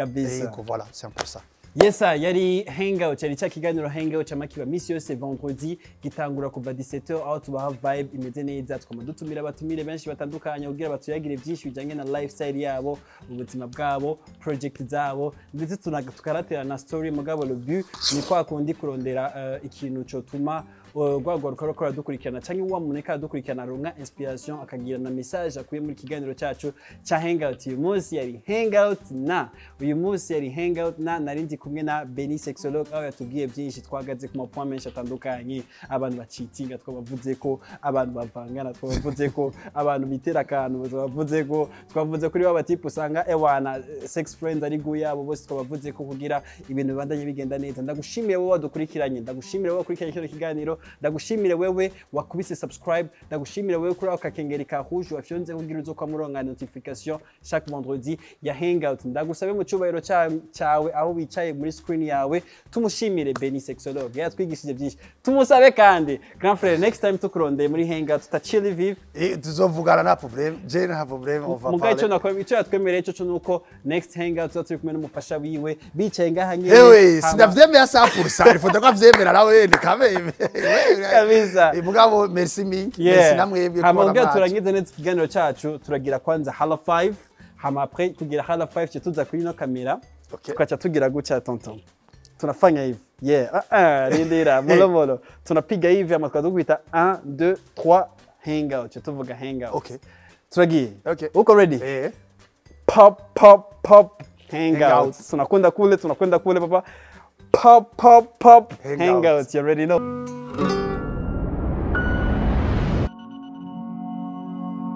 ko voilà c'est un peu ça. Yes, yari hangout yari cya kiganiro hangout cyamakiba misi yose vendredi gitangura kuva 17h aho tubaha vibe imeze neza dutumira abatumire benshi batandukanye kugira batuyagire byinshi bijanye na lifestyle yabo ubuzima bwabo project zabo ndetse tukaratera na story mugabo le but ni kwa kundi kurondera ikintu cyo tuma gwagwaruka rukora dukurikirana cyangwa uwa muneka dukurikirana ronka inspiration akagira na message akuye muri kiganiro cyacu cya hangout. Uyu munsi yari hangout na narindi kumwe na Benny Sexologue aho yatubwiye byinshi twagaze ku mapoint menshi atandukanye abantu bacitinga twabavuze ko abantu bavangana twabavuze ko abantu bitera akantu twabavuze kuri baba type usanga ewana sex friends ari guyabo bose twabavuze ko kugira ibintu bibandanye bigenda neza. Ndagushimiye wowe wadukurikiranye ndagushimire wowe wakurikiranye kino kiganiro ndagushimire wewe wakubise subscribe ndagushimire wewe kuri akakengeri ka rouge wafyonze kugira uzo kwa muronga notification chaque vendredi ya hangout. Ndagusabe mu cyubahiro cyawe aho wicaye muri screen yawe tumushimire Benny Sexologue yatwigishije byinshi tumusabe kandi grand frère next time tukurondeye muri hangout tutachili vive tuzovugana na problème je na problème on va parler mugacho nakora icyo yatwemereye cyo nuko next hangout tuzaturi kumwe n'umufasha wiwe bicaye ngaha nyine ewe sindavyemera 100% il faut ko avyemera nawe ni kameme kabisa mugabo merci merci namwebwe ko hamwe turangize neza ikiganiro cyacu turagira kwanza hala 5 hama après kugira hala 5 cyo tuza kuri no kamera tukacha tugira gucha tonton tunafanya hivi rindira molo tunapiga hivi ama tukadukuita 1 2 3 hangout cyo tuvuga hangout turagiye uko ready pop hangout tunakwenda kule papa pop hangout you already know.